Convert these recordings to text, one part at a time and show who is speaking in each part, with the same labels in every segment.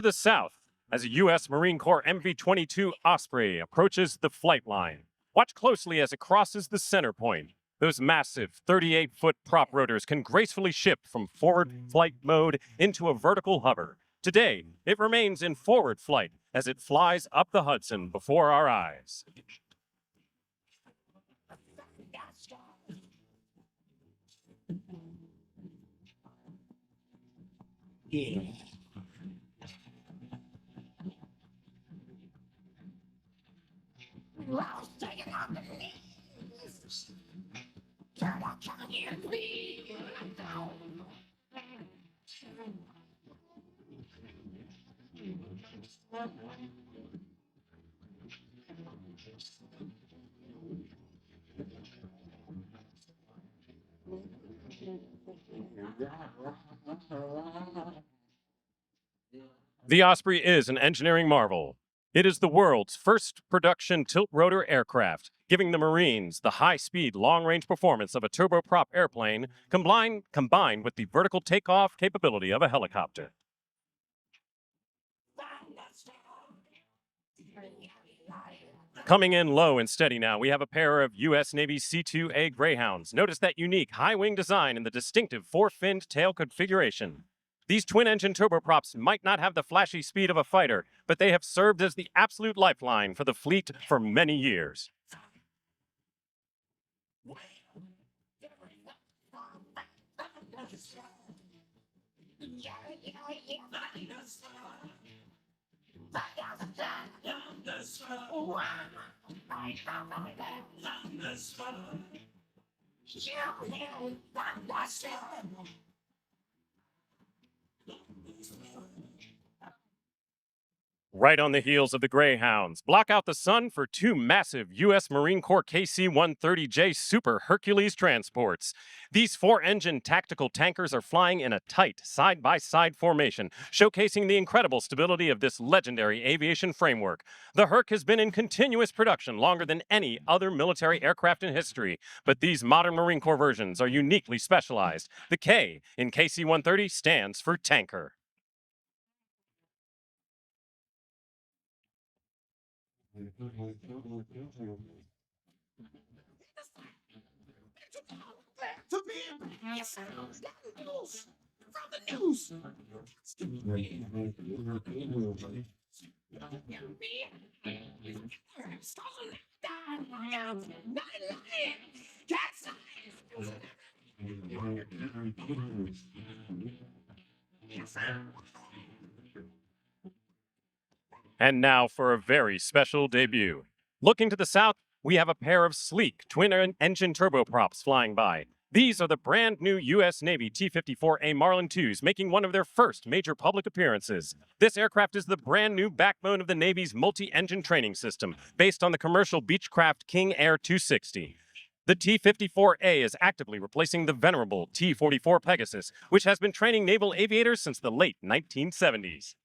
Speaker 1: To the south, as a U.S. Marine Corps MV-22 Osprey approaches the flight line. Watch closely as it crosses the center point. Those massive 38-foot prop rotors can gracefully shift from forward flight mode into a vertical hover. Today, it remains in forward flight as it flies up the Hudson before our eyes. Yeah. The Osprey is an engineering marvel. It is the world's first production tilt-rotor aircraft, giving the Marines the high-speed, long-range performance of a turboprop airplane combined with the vertical takeoff capability of a helicopter. Coming in low and steady now, we have a pair of U.S. Navy C-2A Greyhounds. Notice that unique high-wing design and the distinctive four-finned tail configuration. These twin-engine turboprops might not have the flashy speed of a fighter, but they have served as the absolute lifeline for the fleet for many years. Right on the heels of the Greyhounds, block out the sun for two massive U.S. Marine Corps KC-130J Super Hercules transports. These four-engine tactical tankers are flying in a tight side-by-side formation, showcasing the incredible stability of this legendary aviation framework. The Herc has been in continuous production longer than any other military aircraft in history, but these modern Marine Corps versions are uniquely specialized. The K in KC-130 stands for tanker. To be from the news. And now for a very special debut. Looking to the south, we have a pair of sleek twin-engine turboprops flying by. These are the brand new U.S. Navy T-54A Marlin IIs, making one of their first major public appearances. This aircraft is the brand new backbone of the Navy's multi-engine training system, based on the commercial Beechcraft King Air 260. The T-54A is actively replacing the venerable T-44 Pegasus, which has been training naval aviators since the late 1970s.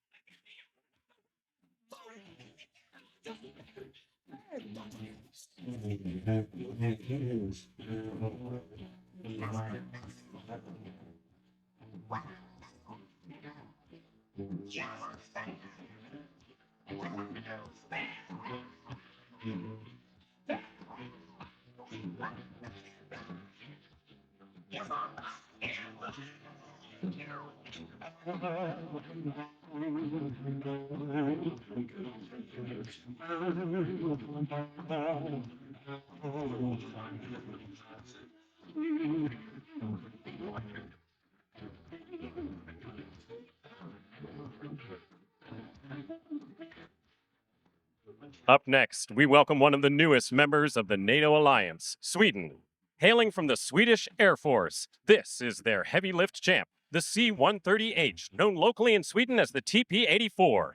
Speaker 1: Up next, we welcome one of the newest members of the NATO alliance, Sweden. Hailing from the Swedish Air Force, this is their heavy lift champ, the C-130H, known locally in Sweden as the TP-84.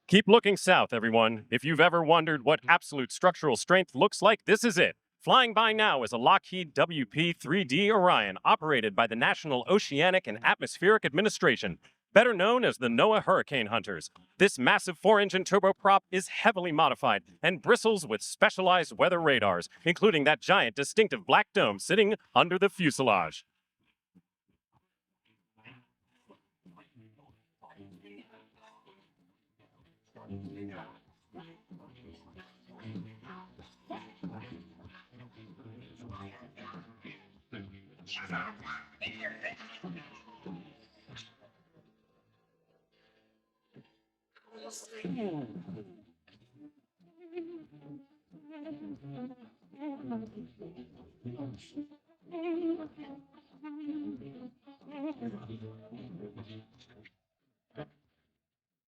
Speaker 1: Keep looking south, everyone. If you've ever wondered what absolute structural strength looks like, this is it. Flying by now is a Lockheed WP-3D Orion operated by the National Oceanic and Atmospheric Administration, better known as the NOAA Hurricane Hunters. This massive 4-engine turboprop is heavily modified and bristles with specialized weather radars, including that giant distinctive black dome sitting under the fuselage.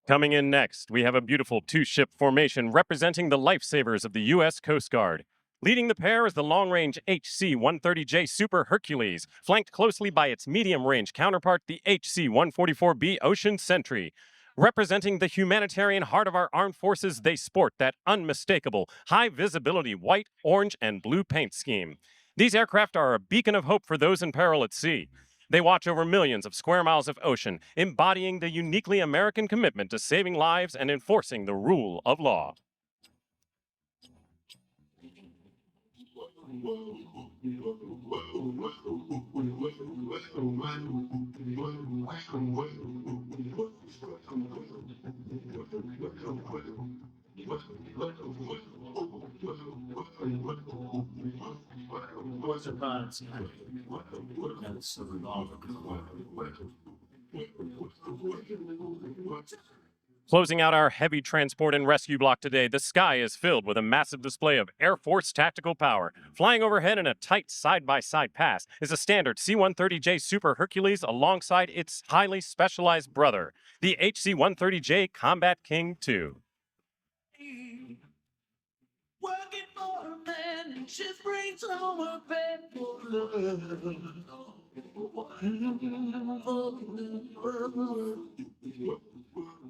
Speaker 1: Coming in next, we have a beautiful two-ship formation representing the lifesavers of the U.S. Coast Guard. Leading the pair is the long-range HC-130J Super Hercules, flanked closely by its medium-range counterpart, the HC-144B Ocean Sentry. Representing the humanitarian heart of our armed forces, they sport that unmistakable, high-visibility white, orange, and blue paint scheme. These aircraft are a beacon of hope for those in peril at sea. They watch over millions of square miles of ocean, embodying the uniquely American commitment to saving lives and enforcing the rule of law. Closing out our heavy transport and rescue block today, the sky is filled with a massive display of Air Force tactical power. Flying overhead in a tight side-by-side pass is a standard C-130J Super Hercules alongside its highly specialized brother, the HC-130J Combat King II. Working for a man, and she brings home a bed for love.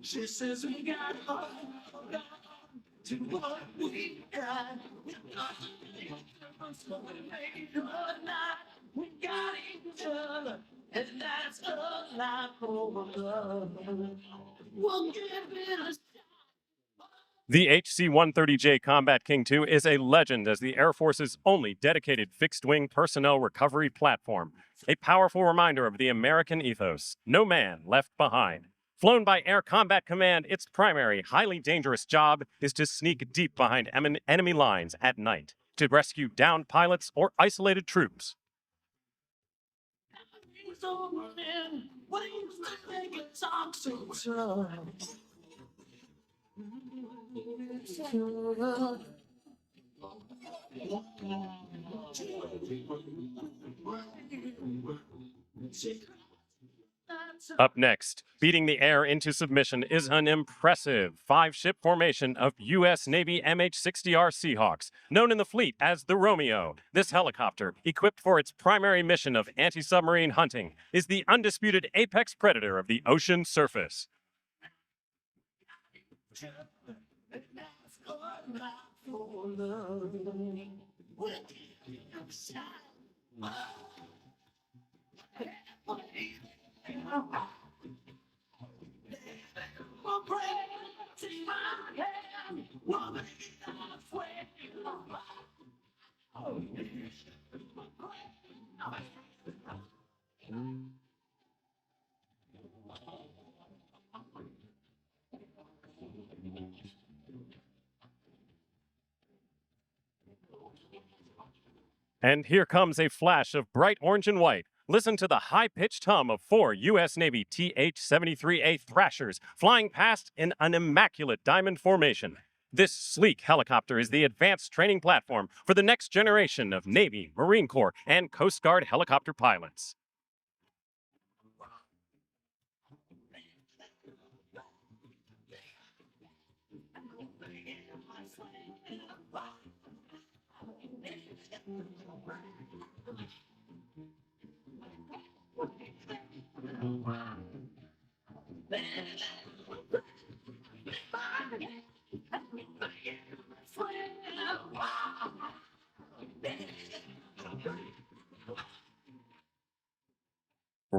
Speaker 1: She says we got to what we got. We got each other, and that's a lot for love. We'll give it a shot. The HC-130J Combat King II is a legend as the Air Force's only dedicated fixed-wing personnel recovery platform, a powerful reminder of the American ethos, no man left behind. Flown by Air Combat Command, its primary, highly dangerous job is to sneak deep behind enemy lines at night to rescue downed pilots or isolated troops. Up next, beating the air into submission is an impressive 5-ship formation of U.S. Navy MH-60R Seahawks, known in the fleet as the Romeo. This helicopter, equipped for its primary mission of anti-submarine hunting, is the undisputed apex predator of the ocean surface. And here comes a flash of bright orange and white. Listen to the high-pitched hum of 4 U.S. Navy TH-73A Thrashers flying past in an immaculate diamond formation. This sleek helicopter is the advanced training platform for the next generation of Navy, Marine Corps, and Coast Guard helicopter pilots.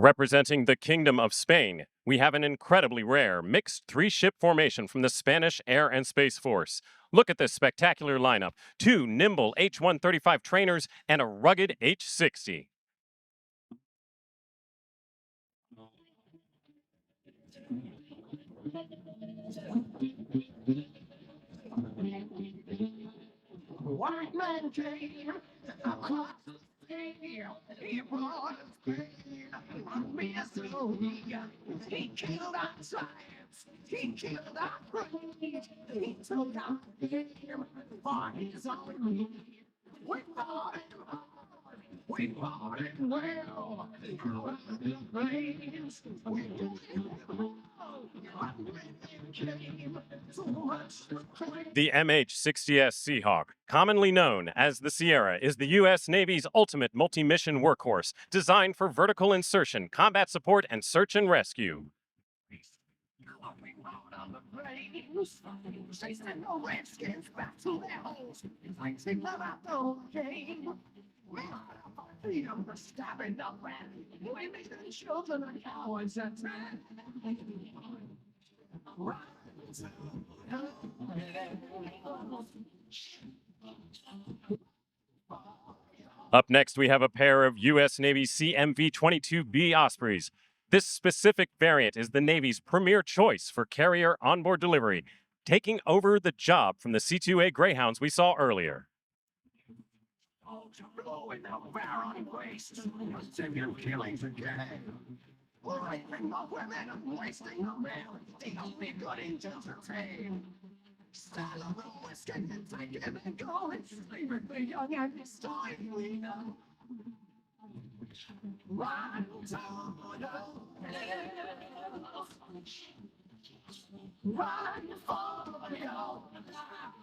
Speaker 1: Representing the Kingdom of Spain, we have an incredibly rare mixed three-ship formation from the Spanish Air and Space Force. Look at this spectacular lineup: 2 nimble H-135 trainers and a rugged H-60.
Speaker 2: White man came across the sea. He brought us pain on misery. He killed our science. He killed our creed. He took our game for his own need. We fought him hard. We fought him well. Throughout the flames, we did him wrong.
Speaker 1: The MH-60S Seahawk, commonly known as the Sierra, is the U.S. Navy's ultimate multi-mission workhorse, designed for vertical insertion, combat support, and search and rescue.
Speaker 2: They send the Redskins back to their holes. It's like they love out the whole game. We are freedom for stabbing the man. We make the children of cowards and men.
Speaker 1: Up next, we have a pair of U.S. Navy CMV-22B Ospreys. This specific variant is the Navy's premier choice for carrier onboard delivery, taking over the job from the C-2A Greyhounds we saw earlier.
Speaker 2: We're raping the women and wasting the men. The only good angels are tame. Style of the whiskey and take it and go and sleep with the young and this time we know. Run to the hills. Run for your life.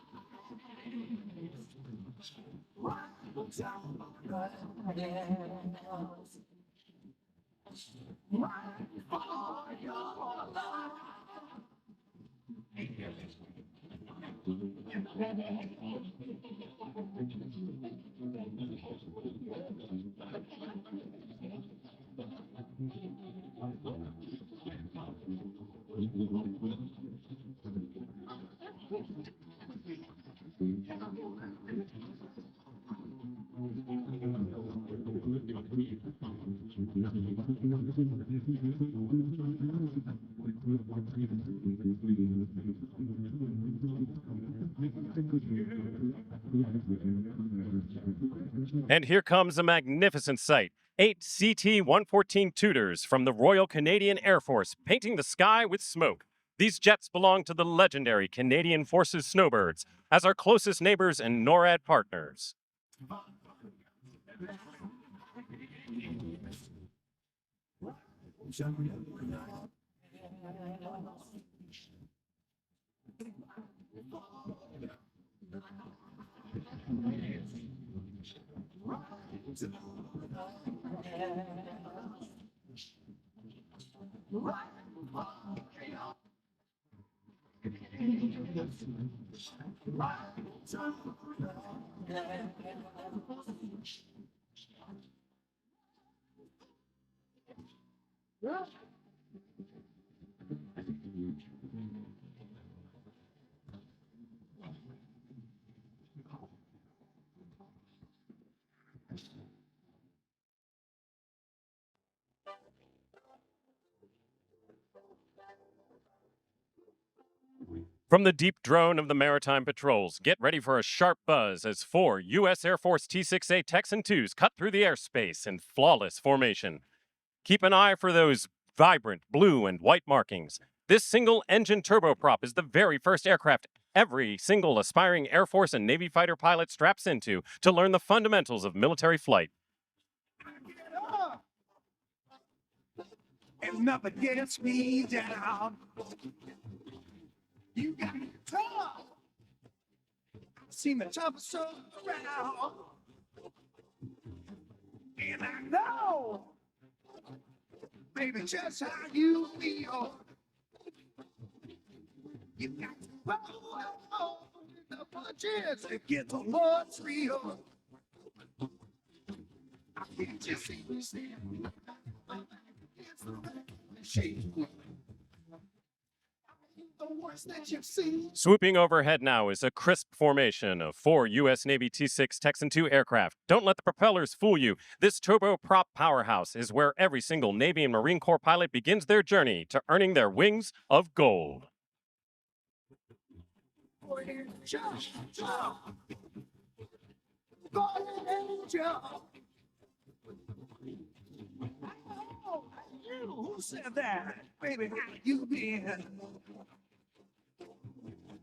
Speaker 2: Run to the hills. Run for your life.
Speaker 1: And here comes a magnificent sight. 8 CT-114 Tudors from the Royal Canadian Air Force painting the sky with smoke. These jets belong to the legendary Canadian Forces Snowbirds as our closest neighbors and NORAD partners. From the deep drone of the Maritime patrols, get ready for a sharp buzz as 4 U.S. Air Force T-6A Texan IIs cut through the airspace in flawless formation. Keep an eye for those vibrant blue and white markings. This single-engine turboprop is the very first aircraft every single aspiring Air Force and Navy fighter pilot straps into to learn the fundamentals of military flight.
Speaker 2: And nothing gets me down. You got me tough. I've seen the toughest show around. And I know, baby, just how you feel. You got to roll the punches and get to what's real. I can't just see you stand. The worst that you've seen.
Speaker 1: Swooping overhead now is a crisp formation of 4 U.S. Navy T-6 Texan II aircraft. Don't let the propellers fool you. This turboprop powerhouse is where every single Navy and Marine Corps pilot begins their journey to earning their wings of gold.
Speaker 2: Go ahead, jump, jump. Go ahead and jump. Oh, you, who said that? Baby, how you been?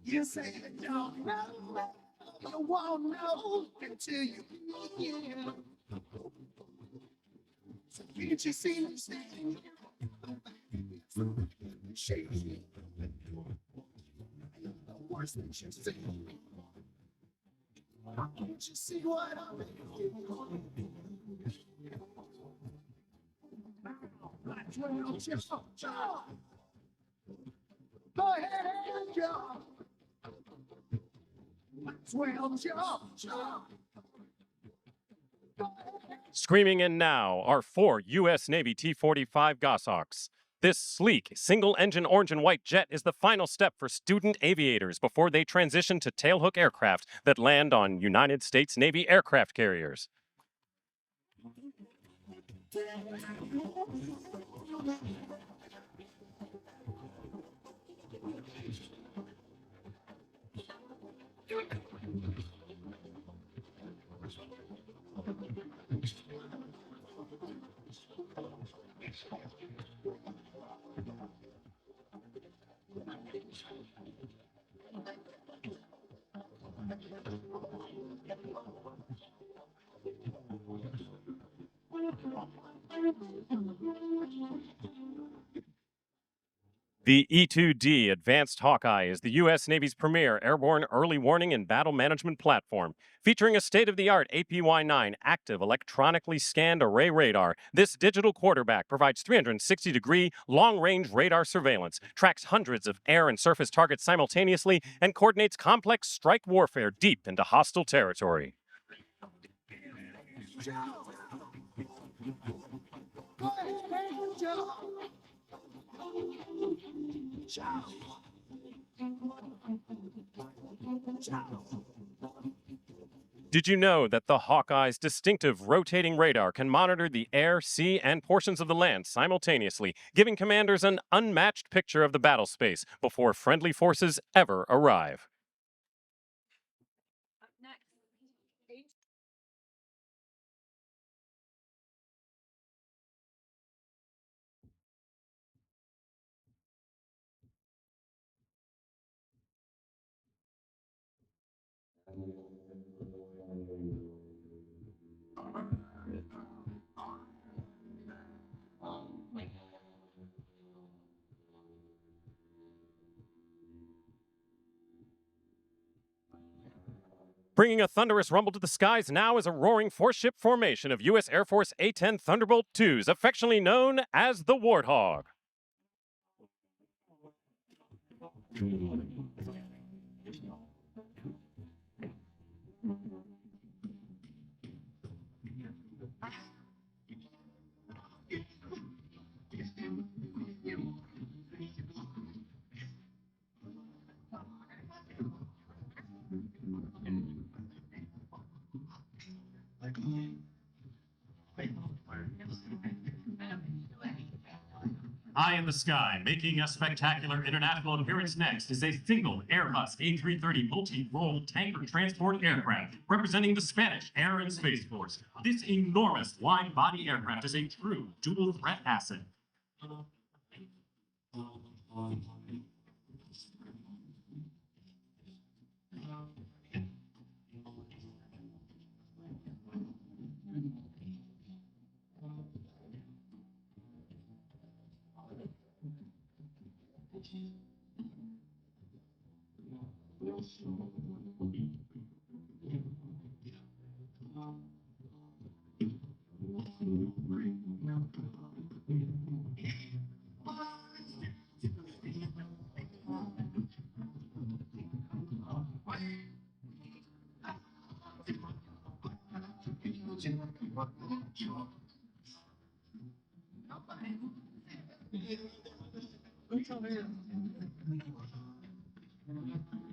Speaker 2: You say you don't know, you won't know until you begin. So can't you see me standing here? Shaking. The worst that you've seen. Can't you see what I'm doing? Well, jump, jump. Go ahead and jump. Well, jump, jump. Go ahead.
Speaker 1: Screaming in now are 4 U.S. Navy T-45 Goshawks. This sleek, single-engine orange and white jet is the final step for student aviators before they transition to tailhook aircraft that land on United States Navy aircraft carriers. The E-2D Advanced Hawkeye is the U.S. Navy's premier airborne early warning and battle management platform. Featuring a state-of-the-art APY-9 active electronically scanned array radar, this digital quarterback provides 360-degree long-range radar surveillance, tracks hundreds of air and surface targets simultaneously, and coordinates complex strike warfare deep into hostile territory.
Speaker 2: Jump. Go ahead and jump. Jump. Jump.
Speaker 1: Did you know that the Hawkeye's distinctive rotating radar can monitor the air, sea, and portions of the land simultaneously, giving commanders an unmatched picture of the battle space before friendly forces ever arrive?
Speaker 3: Up next.
Speaker 1: Bringing a thunderous rumble to the skies now is a roaring four-ship formation of U.S. Air Force A-10 Thunderbolt IIs, affectionately known as the Warthog. High in the sky, making a spectacular international appearance next, is a single Airbus A330 multi-role tanker transport aircraft representing the Spanish Air and Space Force. This enormous wide-body aircraft is a true dual-threat asset.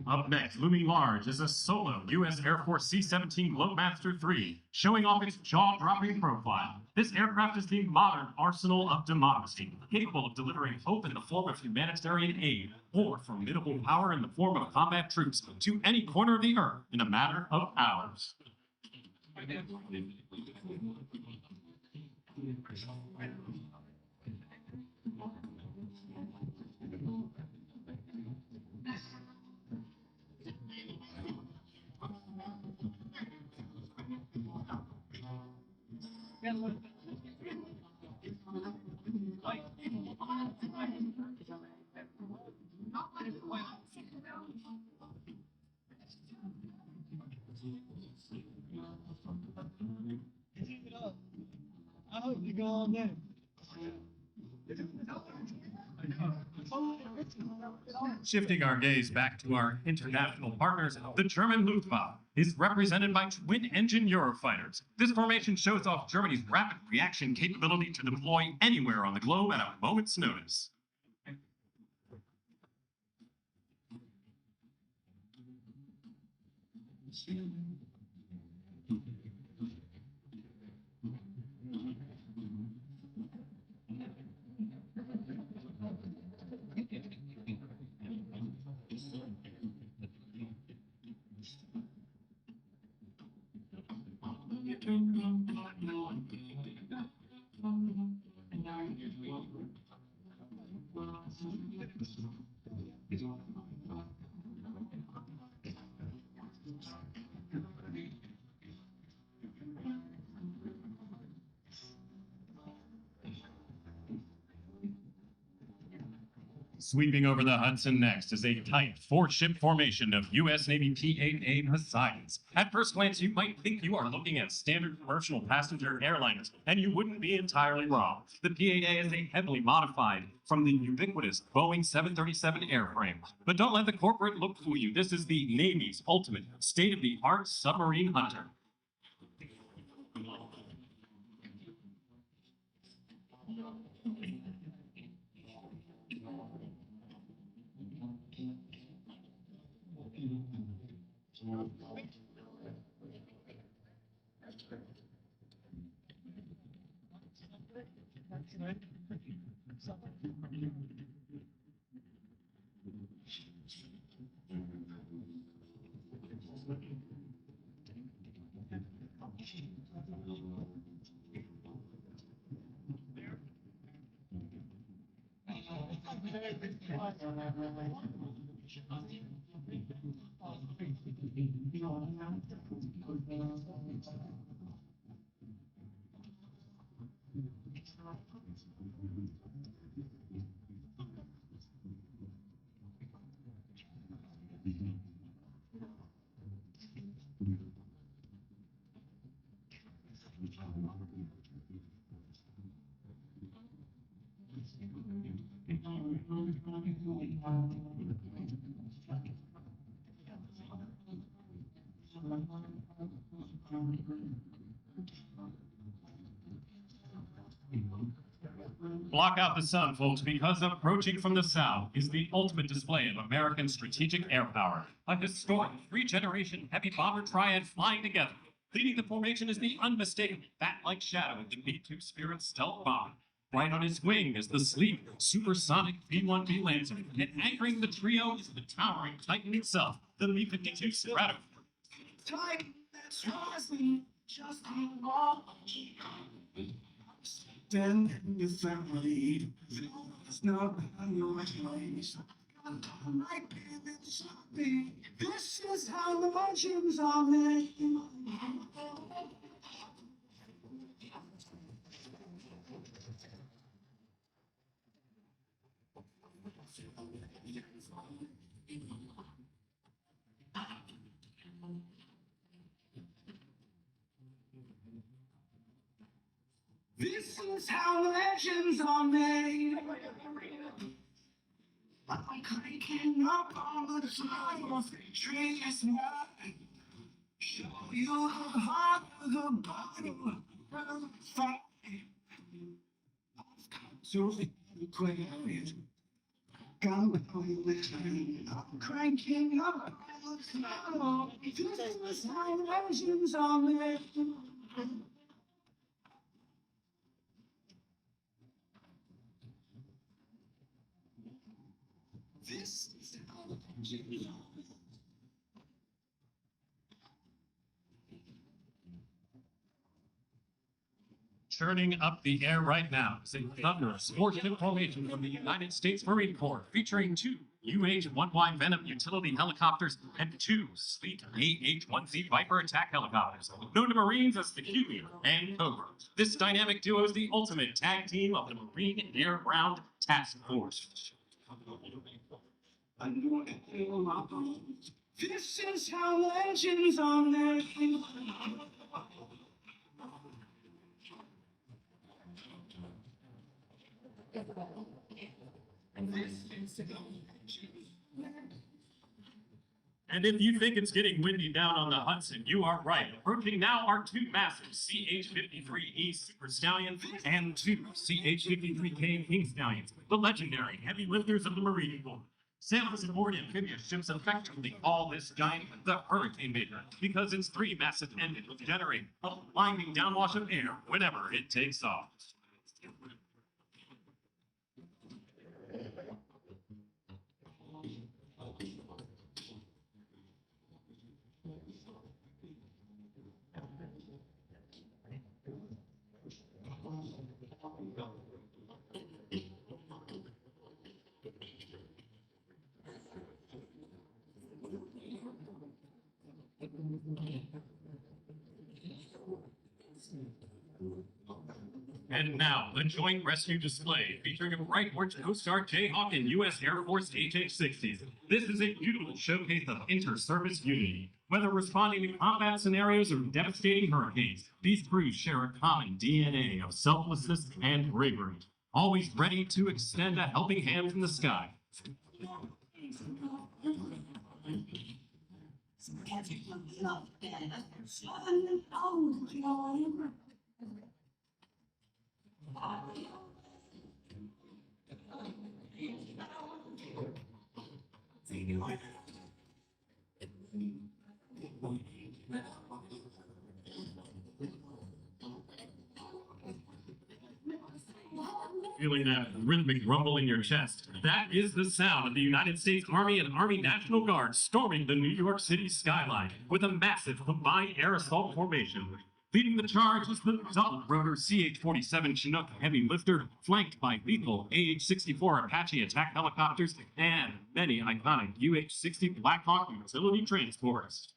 Speaker 1: Up next, looming large, is a solo U.S. Air Force C-17 Globemaster III, showing off its jaw-dropping profile. This aircraft is the modern arsenal of democracy, capable of delivering hope in the form of humanitarian aid, or formidable power in the form of combat troops to any corner of the earth in a matter of hours.
Speaker 2: I hope you go on there.
Speaker 1: Shifting our gaze back to our international partners, the German Luftwaffe is represented by twin-engine Eurofighters. This formation shows off Germany's rapid reaction capability to deploy anywhere on the globe at a moment's notice. Sweeping over the Hudson next is a tight four-ship formation of U.S. Navy P-8A Poseidons. At first glance, you might think you are looking at standard commercial passenger airliners, and you wouldn't be entirely wrong. The P-8A is a heavily modified from the ubiquitous Boeing 737 airframe. But don't let the corporate look fool you. This is the Navy's ultimate state-of-the-art submarine hunter. Block out the sun, folks, because approaching from the south is the ultimate display of American strategic air power. A historic three-generation heavy bomber triad flying together. Leading the formation is the unmistakable bat-like shadow of the B-2 Spirit stealth bomber. Right on his wing is the sleek, supersonic B-1B Lancer, and anchoring the trio is the towering Titan itself, the B-52 Strato.
Speaker 2: Time that's rising, just then your family, it's not how you ways. Like something. This is how the legends are made. This is how legends are made. I'm cranking up on the side of the trees now. Show you the heart of the bottle of the fight. I've come to quiet. Going I'm cranking up the snow. This vibrations on me. This is
Speaker 1: Churning up the air right now is a thunderous warship formation from the United States Marine Corps, featuring two UH-1Y Venom utility helicopters and two sleek AH-1Z Viper attack helicopters, known to Marines as the Huey and Cobra. This dynamic duo is the ultimate tag team of the Marine Air Ground Task Force.
Speaker 2: This is how legends are made.
Speaker 1: And if you think it's getting windy down on the Hudson, you are right. Approaching now are two massive CH-53E Super Stallions and two CH-53K King Stallions, the legendary heavy lifters of the Marine Corps. Sailors aboard amphibious ships effectively call this giant the Hurricane Maker because its three massive engines generate a blinding downwash of air whenever it takes off. And now, the joint rescue display featuring a Bright Horse Coast Guard Jayhawk and U.S. Air Force HH-60s. This is a beautiful showcase of inter-service unity. Whether responding to combat scenarios or devastating hurricanes, these crews share a common DNA of selflessness and bravery, always ready to extend a helping hand from the sky. Feeling that rhythmic rumble in your chest? That is the sound of the United States Army and Army National Guard storming the New York City skyline with a massive combined air assault formation. Leading the charge is the double-rotor CH-47 Chinook heavy lifter, flanked by lethal AH-64 Apache attack helicopters and many iconic UH-60 Black Hawk utility transports.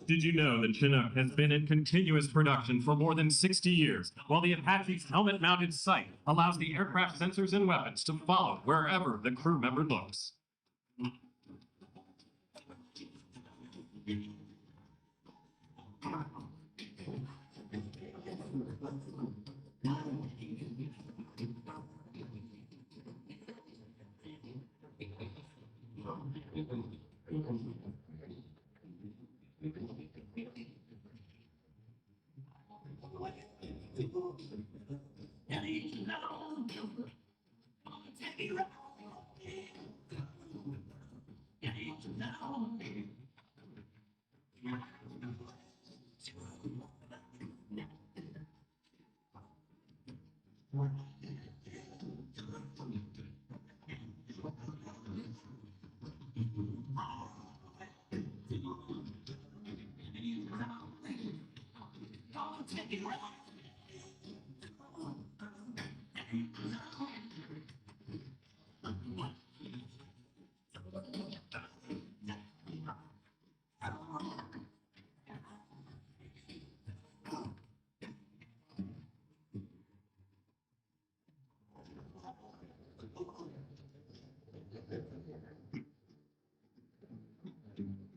Speaker 1: Did you know that Chinook has been in continuous production for more than 60 years, while the Apache's helmet-mounted sight allows the aircraft sensors and weapons to follow wherever the crew member looks?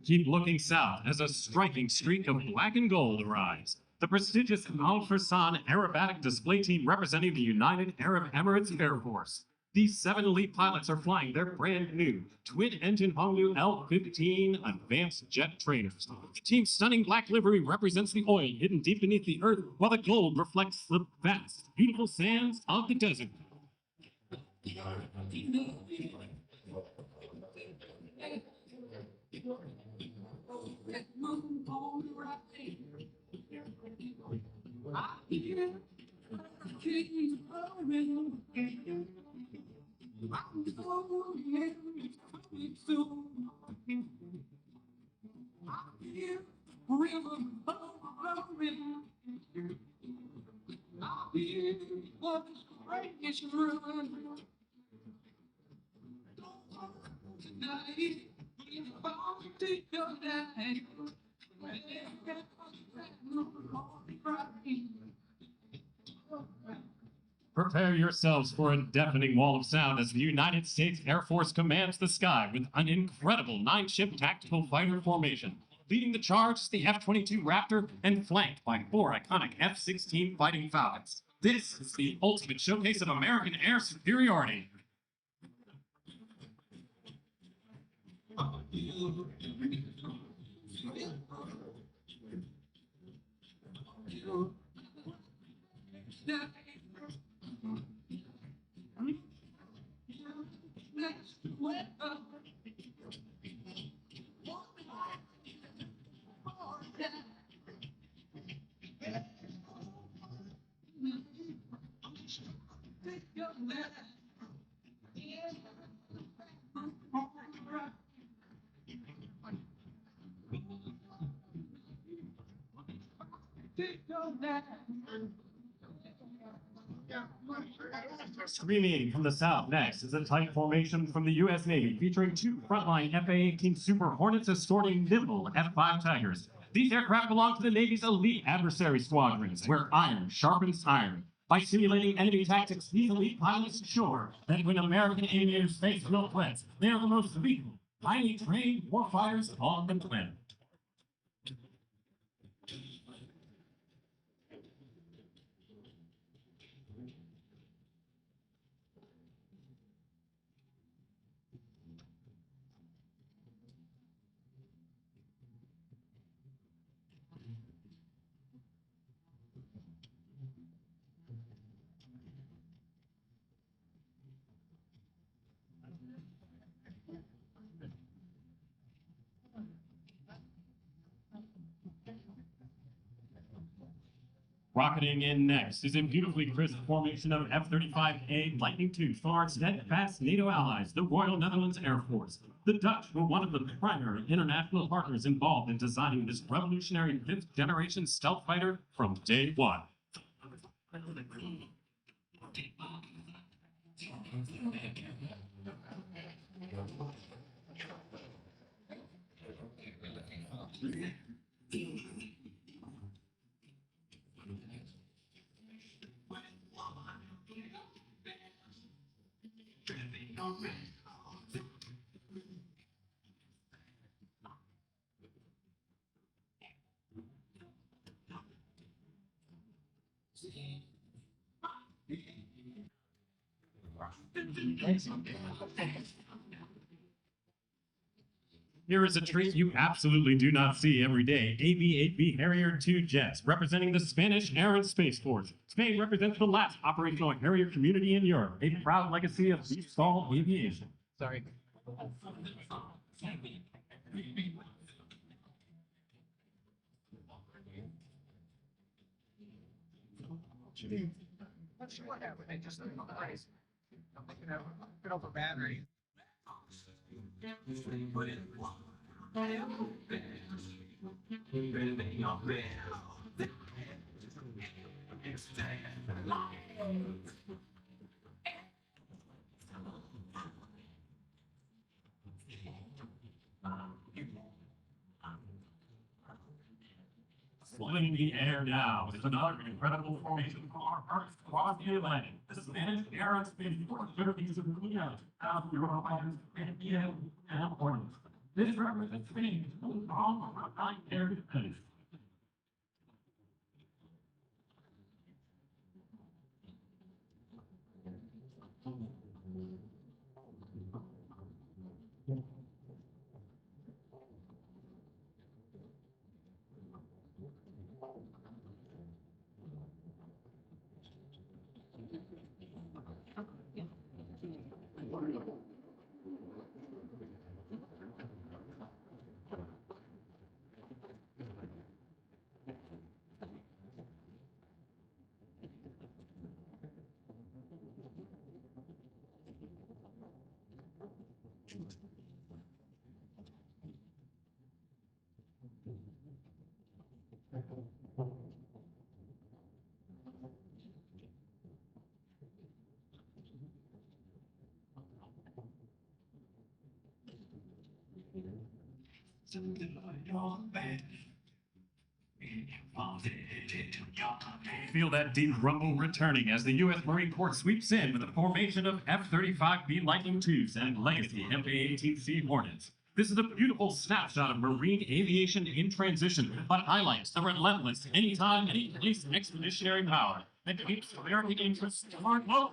Speaker 1: Keep looking south as a striking streak of black and gold arrives. The prestigious Al Fursan aerobatic display team representing the United Arab Emirates Air Force. These 7 elite pilots are flying their brand new twin-engine Honglu L-15 advanced jet trainers. The team's stunning black livery represents the oil hidden deep beneath the earth, while the gold reflects the vast, beautiful sands of the desert. Prepare yourselves for a deafening wall of sound as the United States Air Force commands the sky with an incredible 9-ship tactical fighter formation. Leading the charge is the F-22 Raptor and flanked by 4 iconic F-16 Fighting Falcons. This is the ultimate showcase of American air superiority. Streaming from the south next is a type formation from the U.S. Navy featuring 2 frontline F-A-18 Super Hornets escorting nimble F-5 Tigers. These aircraft belong to the Navy's elite adversary squadrons, where iron sharpens iron. By simulating enemy tactics, these elite pilots ensure that when American aviators face real threats, they are the most lethal, highly trained warfighters on the planet. Rocketing in next is a beautifully crisp formation of F-35A Lightning II from our steadfast NATO allies, the Royal Netherlands Air Force. The Dutch were one of the primary international partners involved in designing this revolutionary 5th-generation stealth fighter from day one. Here is a treat you absolutely do not see every day. AB-8B Harrier II jets, representing the Spanish Air and Space Force. Spain represents the last operational Harrier community in Europe, a proud legacy of freestyle aviation. Sorry.
Speaker 2: Not sure what happened. They just didn't raise. I'm thinking of put over battery.
Speaker 1: Splitting the air now is another incredible formation from our first across the Atlantic. The Spanish Air and Space Force services of the Union, Europe, and Hornets.
Speaker 2: This represents me, all of my heritage.
Speaker 1: Feel that deep rumble returning as the U.S. Marine Corps sweeps in with the formation of F-35B Lightning IIs and legacy MA-18C Hornets. This is a beautiful snapshot of marine aviation in transition, but highlights the relentless anytime, any place expeditionary power that keeps American interests hard low.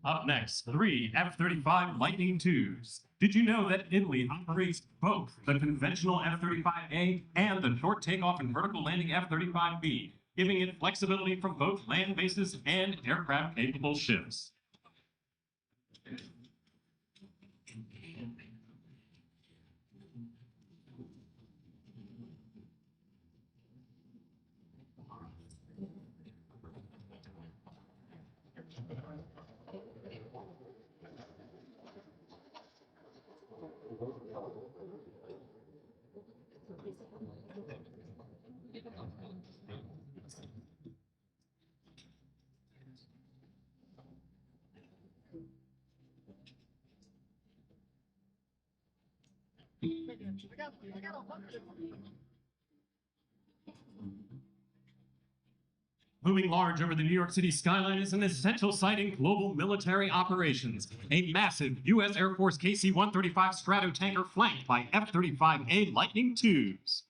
Speaker 1: Up next, 3 F-35 Lightning IIs. Did you know that Italy operates both the conventional F-35A and the short takeoff and vertical landing F-35B, giving it flexibility from both land bases and aircraft-capable ships? Looming large over the New York City skyline is an essential site in global military operations. A massive U.S. Air Force KC-135 Stratotanker flanked by F-35A Lightning IIs.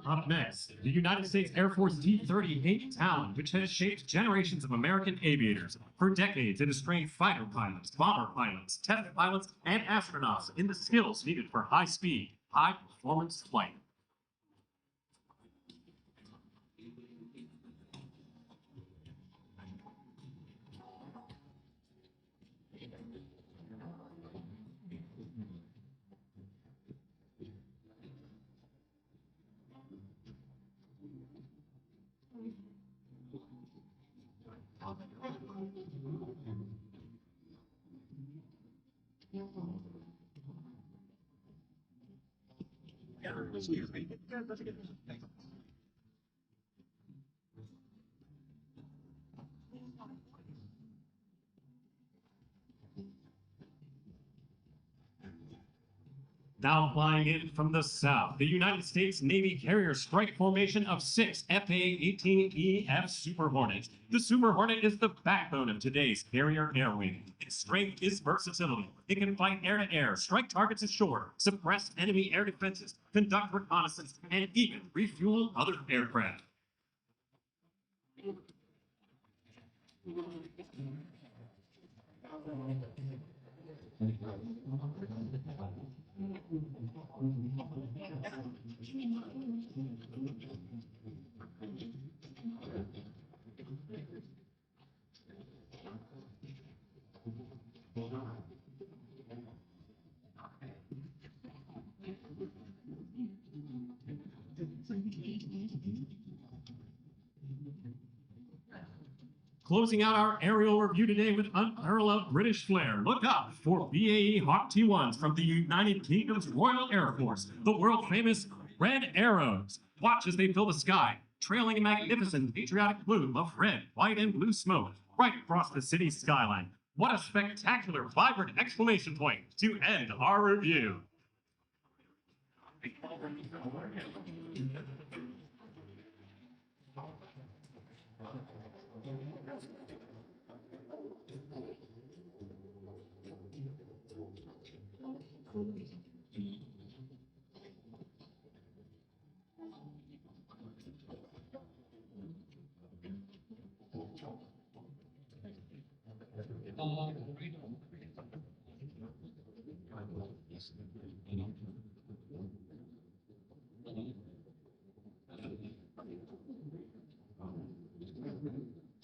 Speaker 1: Up next, the United States Air Force D-38 Talon, which has shaped generations of American aviators. For decades, it has trained fighter pilots, bomber pilots, test pilots, and astronauts in the skills needed for high-speed, high-performance flight. Now flying in from the south, the United States Navy carrier strike formation of 6 FA-18EF Super Hornets. The Super Hornet is the backbone of today's carrier air wing. Its strength is versatility. It can fight air-to-air, strike targets ashore, suppress enemy air defenses, conduct reconnaissance, and even refuel other aircraft. Closing out our aerial review today with unparalleled British flair, look up for BAE Hawk T1s from the United Kingdom's Royal Air Force, the world-famous Red Arrows. Watch as they fill the sky, trailing a magnificent patriotic plume of red, white, and blue smoke right across the city's skyline. What a spectacular, vibrant exclamation point to end our review.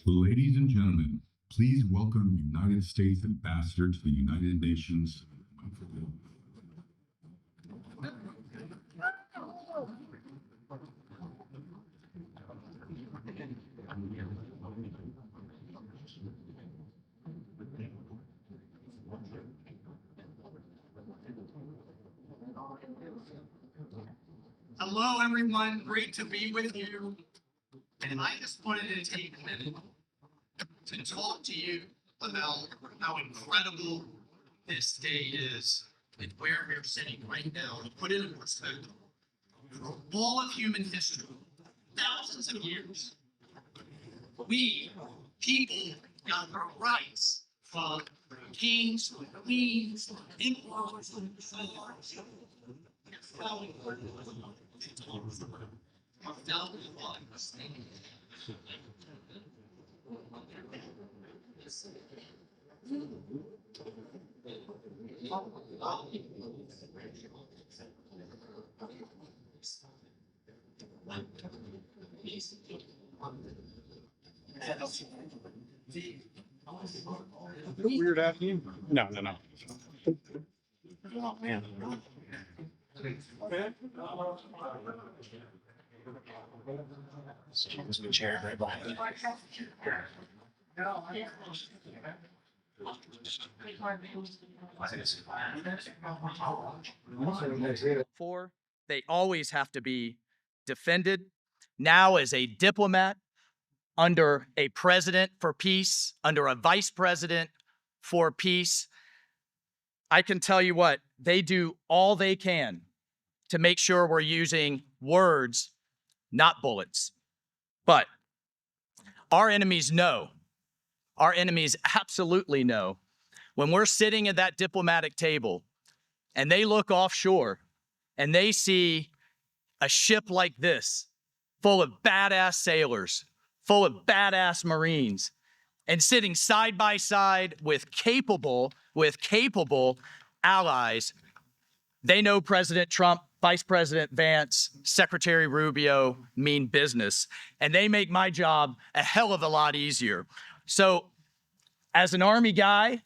Speaker 3: Ladies and gentlemen, please welcome United States Ambassador to the United Nations.
Speaker 2: Hello, everyone. Great to be with you. And I just wanted to take a minute to talk to you about how incredible this day is and where we're sitting right now. To put it in perspective, for all of human history, thousands of years, we people got our rights from kings, queens, emperors, and czars. How important our founding fathers.
Speaker 4: Weird asking you? No. Oh, man. There's a chair right behind me.
Speaker 5: For they always have to be defended. Now, as a diplomat, under a president for peace, under a vice president for peace, I can tell you what, they do all they can to make sure we're using words, not bullets. But our enemies know, our enemies absolutely know, when we're sitting at that diplomatic table and they look offshore and they see a ship like this, full of badass sailors, full of badass Marines, and sitting side by side with capable allies, they know President Trump, Vice President Vance, Secretary Rubio mean business, and they make my job a hell of a lot easier. So, as an Army guy,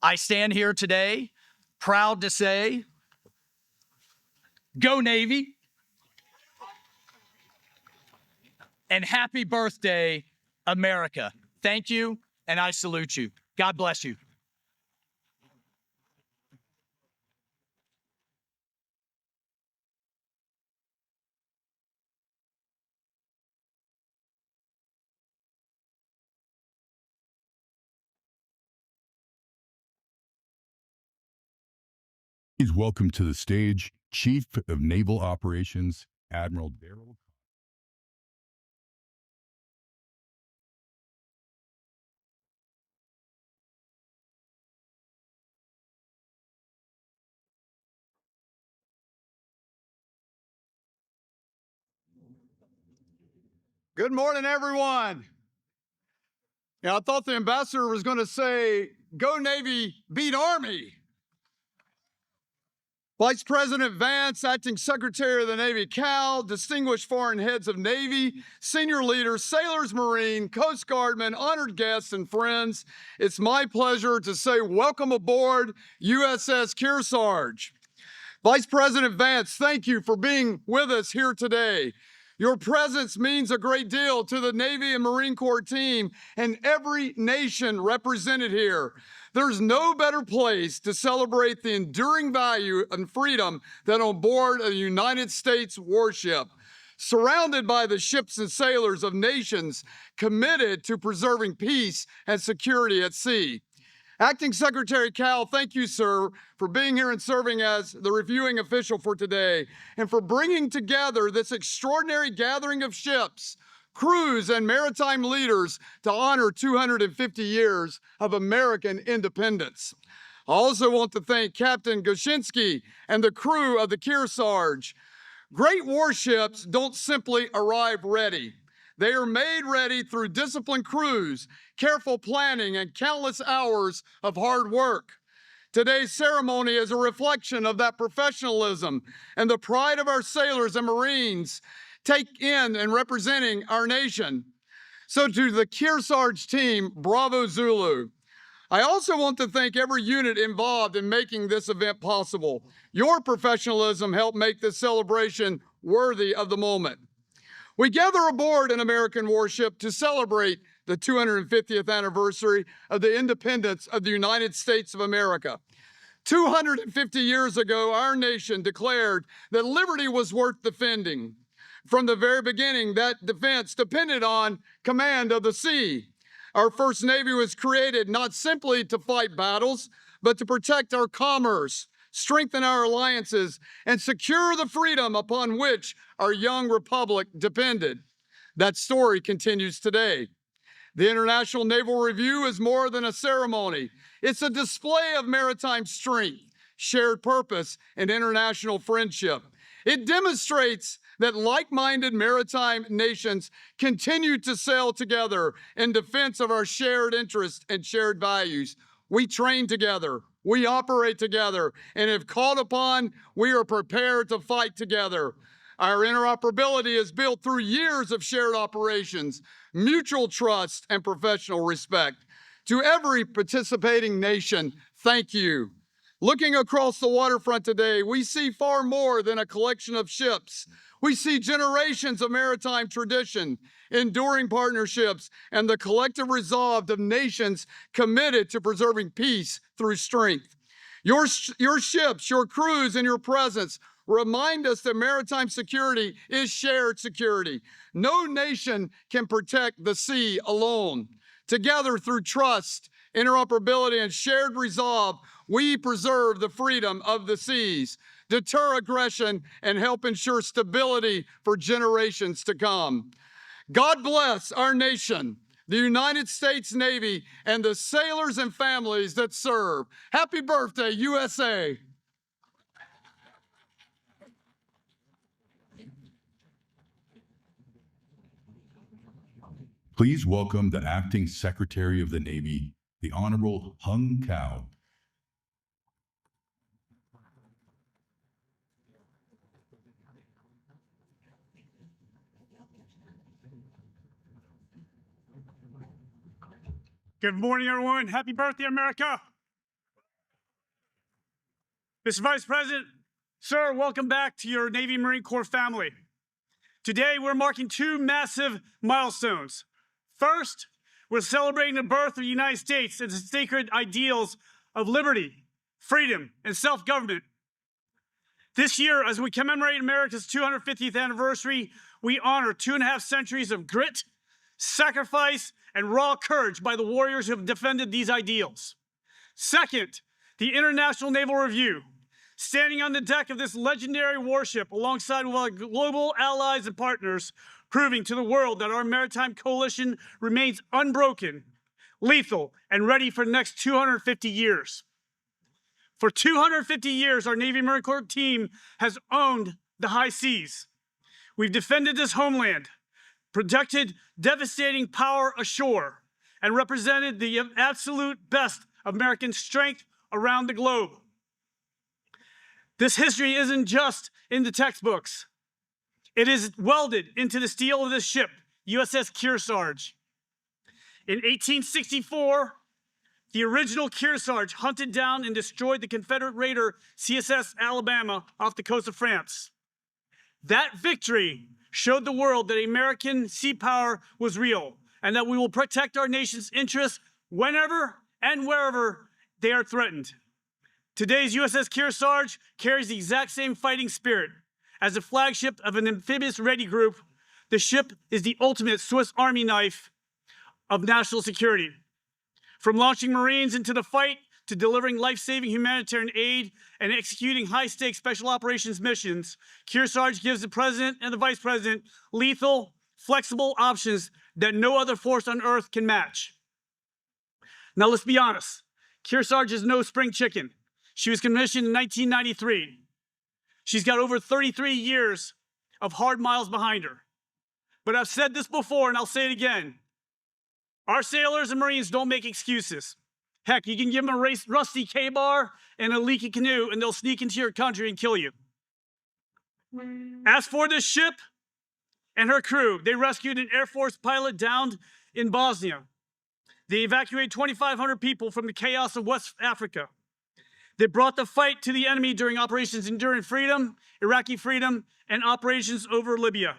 Speaker 5: I stand here today proud to say, go Navy, and happy birthday, America. Thank you, and I salute you. God bless you.
Speaker 3: Please welcome to the stage Chief of Naval Operations, Admiral Daryl.
Speaker 6: Good morning, everyone. Yeah, I thought the ambassador was going to say, "Go Navy, beat Army." Vice President Vance, Acting Secretary of the Navy Cal, distinguished foreign heads of Navy, senior leaders, sailors, Marine, Coast Guardmen, honored guests, and friends, it's my pleasure to say welcome aboard USS Kearsarge. Vice President Vance, thank you for being with us here today. Your presence means a great deal to the Navy and Marine Corps team and every nation represented here. There's no better place to celebrate the enduring value and freedom than on board a United States warship, surrounded by the ships and sailors of nations committed to preserving peace and security at sea. Acting Secretary Cal, thank you, sir, for being here and serving as the reviewing official for today, and for bringing together this extraordinary gathering of ships, crews, and maritime leaders to honor 250 years of American independence. I also want to thank Captain Goshinsky and the crew of the Kearsarge. Great warships don't simply arrive ready. They are made ready through disciplined crews, careful planning, and countless hours of hard work. Today's ceremony is a reflection of that professionalism and the pride of our sailors and Marines take in and representing our nation. So to the Kearsarge team, bravo Zulu. I also want to thank every unit involved in making this event possible. Your professionalism helped make this celebration worthy of the moment. We gather aboard an American warship to celebrate the 250th anniversary of the independence of the United States of America. 250 years ago, our nation declared that liberty was worth defending. From the very beginning, that defense depended on command of the sea. Our first Navy was created not simply to fight battles, but to protect our commerce, strengthen our alliances, and secure the freedom upon which our young republic depended. That story continues today. The International Naval Review is more than a ceremony. It's a display of maritime strength, shared purpose, and international friendship. It demonstrates that like-minded maritime nations continue to sail together in defense of our shared interests and shared values. We train together, we operate together, and if called upon, we are prepared to fight together. Our interoperability is built through years of shared operations, mutual trust, and professional respect. To every participating nation, thank you. Looking across the waterfront today, we see far more than a collection of ships. We see generations of maritime tradition, enduring partnerships, and the collective resolve of nations committed to preserving peace through strength. Your ships, your crews, and your presence remind us that maritime security is shared security. No nation can protect the sea alone. Together, through trust, interoperability, and shared resolve, we preserve the freedom of the seas, deter aggression, and help ensure stability for generations to come. God bless our nation, the United States Navy, and the sailors and families that serve. Happy birthday, USA!
Speaker 3: Please welcome the Acting Secretary of the Navy, the Honorable Hung Cao.
Speaker 4: Good morning, everyone. Happy birthday, America. Mr. Vice President, sir, welcome back to your Navy Marine Corps family. Today, we're marking two massive milestones. First, we're celebrating the birth of the United States and the sacred ideals of liberty, freedom, and self-government. This year, as we commemorate America's 250th anniversary, we honor 2.5 centuries of grit, sacrifice, and raw courage by the warriors who have defended these ideals. Second, the International Naval Review, standing on the deck of this legendary warship alongside with our global allies and partners, proving to the world that our maritime coalition remains unbroken, lethal, and ready for the next 250 years. For 250 years, our Navy Marine Corps team has owned the high seas. We've defended this homeland, protected devastating power ashore, and represented the absolute best of American strength around the globe. This history isn't just in the textbooks. It is welded into the steel of this ship, USS Kearsarge. In 1864, the original Kearsarge hunted down and destroyed the Confederate raider CSS Alabama off the coast of France. That victory showed the world that American sea power was real and that we will protect our nation's interests whenever and wherever they are threatened. Today's USS Kearsarge carries the exact same fighting spirit. As a flagship of an amphibious ready group, the ship is the ultimate Swiss Army knife of national security. From launching Marines into the fight to delivering life-saving humanitarian aid and executing high-stakes special operations missions, Kearsarge gives the President and the Vice President lethal, flexible options that no other force on Earth can match. Now, let's be honest. Kearsarge is no spring chicken. She was commissioned in 1993. She's got over 33 years of hard miles behind her. But I've said this before, and I'll say it again. Our sailors and Marines don't make excuses. Heck, you can give them a rusty K-bar and a leaky canoe, and they'll sneak into your country and kill you. As for this ship and her crew, they rescued an Air Force pilot downed in Bosnia. They evacuated 2,500 people from the chaos of West Africa. They brought the fight to the enemy during Operations Enduring Freedom, Iraqi Freedom, and Operations over Libya.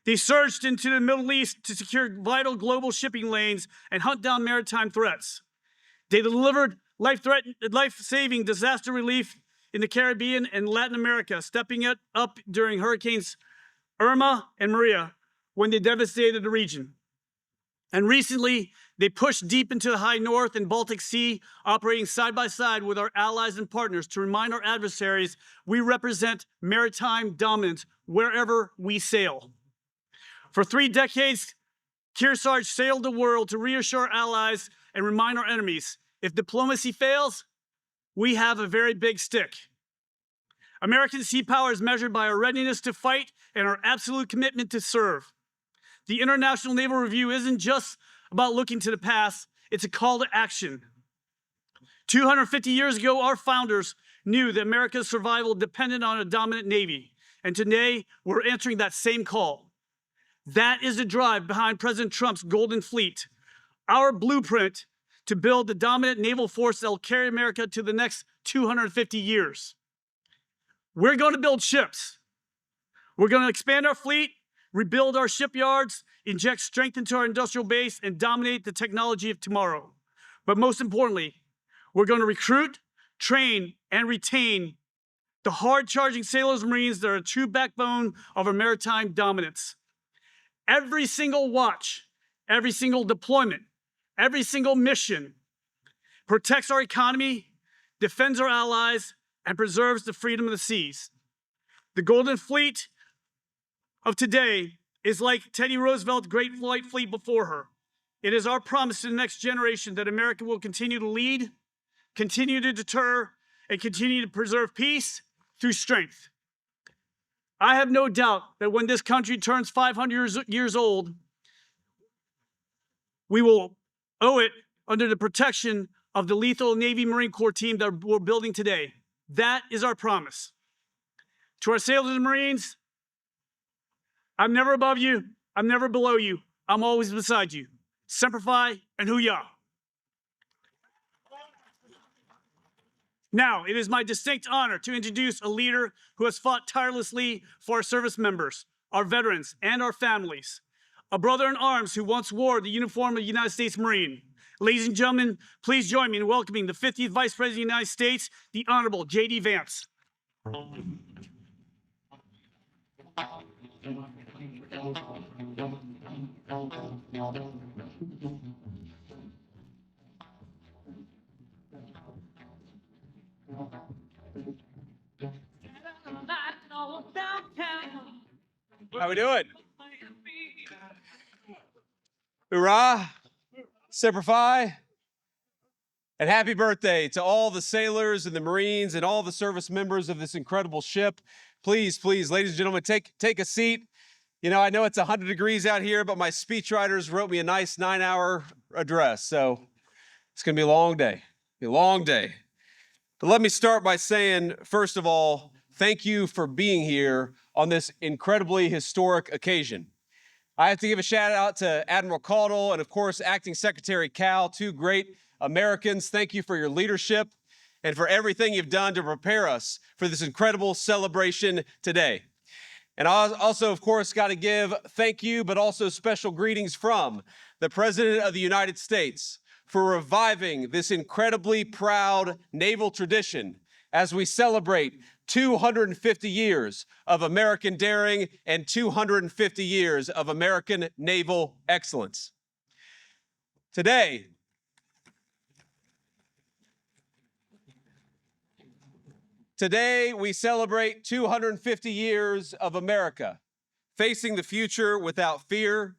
Speaker 4: They surged into the Middle East to secure vital global shipping lanes and hunt down maritime threats. They delivered life-saving disaster relief in the Caribbean and Latin America, stepping it up during Hurricanes Irma and Maria when they devastated the region. And recently, they pushed deep into the high north and Baltic Sea, operating side by side with our allies and partners to remind our adversaries we represent maritime dominance wherever we sail. For 3 decades, Kearsarge sailed the world to reassure allies and remind our enemies, if diplomacy fails, we have a very big stick. American sea power is measured by our readiness to fight and our absolute commitment to serve. The International Naval Review isn't just about looking to the past, it's a call to action. 250 years ago, our founders knew that America's survival depended on a dominant Navy, and today we're answering that same call. That is the drive behind President Trump's Golden Fleet, our blueprint to build the dominant naval force that will carry America to the next 250 years. We're going to build ships. We're going to expand our fleet, rebuild our shipyards, inject strength into our industrial base, and dominate the technology of tomorrow. But most importantly, we're going to recruit, train, and retain the hard-charging sailors and Marines that are a true backbone of our maritime dominance. Every single watch, every single deployment, every single mission protects our economy, defends our allies, and preserves the freedom of the seas. The Golden Fleet of today is like Teddy Roosevelt's Great White Fleet before her. It is our promise to the next generation that America will continue to lead, continue to deter, and continue to preserve peace through strength. I have no doubt that when this country turns 500 years old, we will owe it under the protection of the lethal Navy Marine Corps team that we're building today. That is our promise. To our sailors and Marines, I'm never above you. I'm never below you. I'm always beside you. Semper Fi and Hoo-yah. Now, it is my distinct honor to introduce a leader who has fought tirelessly for our service members, our veterans, and our families. A brother in arms who once wore the uniform of the United States Marine. Ladies and gentlemen, please join me in welcoming the 50th Vice President of the United States, the Honorable J.D. Vance.
Speaker 7: How we doing? Hoorah! Semper Fi! And happy birthday to all the sailors and the Marines and all the service members of this incredible ship. Please, please, ladies and gentlemen, take a seat. You know, I know it's 100 degrees out here, but my speechwriters wrote me a nice 9-hour address, so it's going to be a long day. A long day. But let me start by saying, first of all, thank you for being here on this incredibly historic occasion. I have to give a shout out to Admiral Caudle and, of course, Acting Secretary Cal, two great Americans. Thank you for your leadership and for everything you've done to prepare us for this incredible celebration today. And I also, of course, got to give thank you, but also special greetings from the President of the United States for reviving this incredibly proud naval tradition as we celebrate 250 years of American daring and 250 years of American naval excellence. Today, we celebrate 250 years of America facing the future without fear.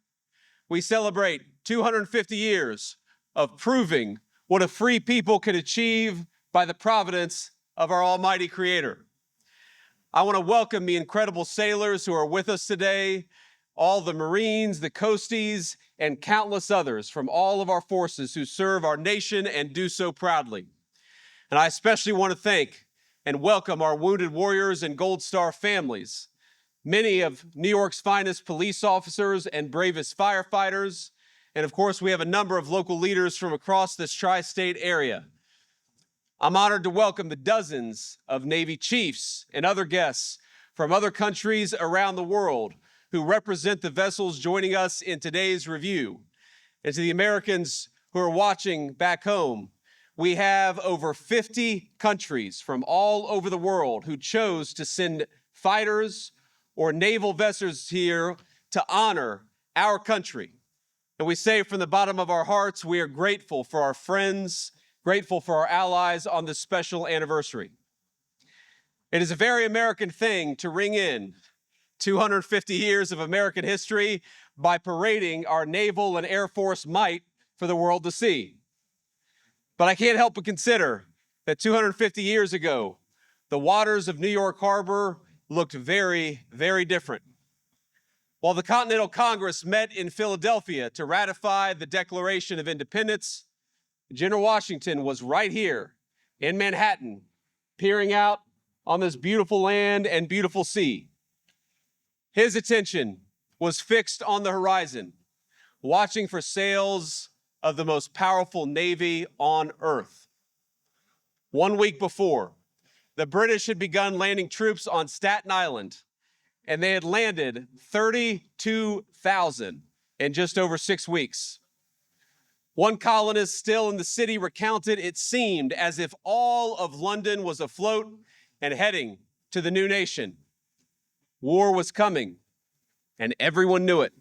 Speaker 7: We celebrate 250 years of proving what a free people can achieve by the providence of our almighty Creator. I want to welcome the incredible sailors who are with us today, all the Marines, the Coasties, and countless others from all of our forces who serve our nation and do so proudly. And I especially want to thank and welcome our wounded warriors and Gold Star families, many of New York's finest police officers and bravest firefighters, and of course, we have a number of local leaders from across this tri-state area. I'm honored to welcome the dozens of Navy chiefs and other guests from other countries around the world who represent the vessels joining us in today's review. And to the Americans who are watching back home, we have over 50 countries from all over the world who chose to send fighters or naval vessels here to honor our country. And we say from the bottom of our hearts, we are grateful for our friends, grateful for our allies on this special anniversary. It is a very American thing to ring in 250 years of American history by parading our naval and Air Force might for the world to see. But I can't help but consider that 250 years ago, the waters of New York Harbor looked very, very different. While the Continental Congress met in Philadelphia to ratify the Declaration of Independence, General Washington was right here in Manhattan, peering out on this beautiful land and beautiful sea. His attention was fixed on the horizon, watching for sails of the most powerful navy on earth. 1 week before, the British had begun landing troops on Staten Island, and they had landed 32,000 in just over 6 weeks. One colonist still in the city recounted it seemed as if all of London was afloat and heading to the new nation. War was coming, and everyone knew it.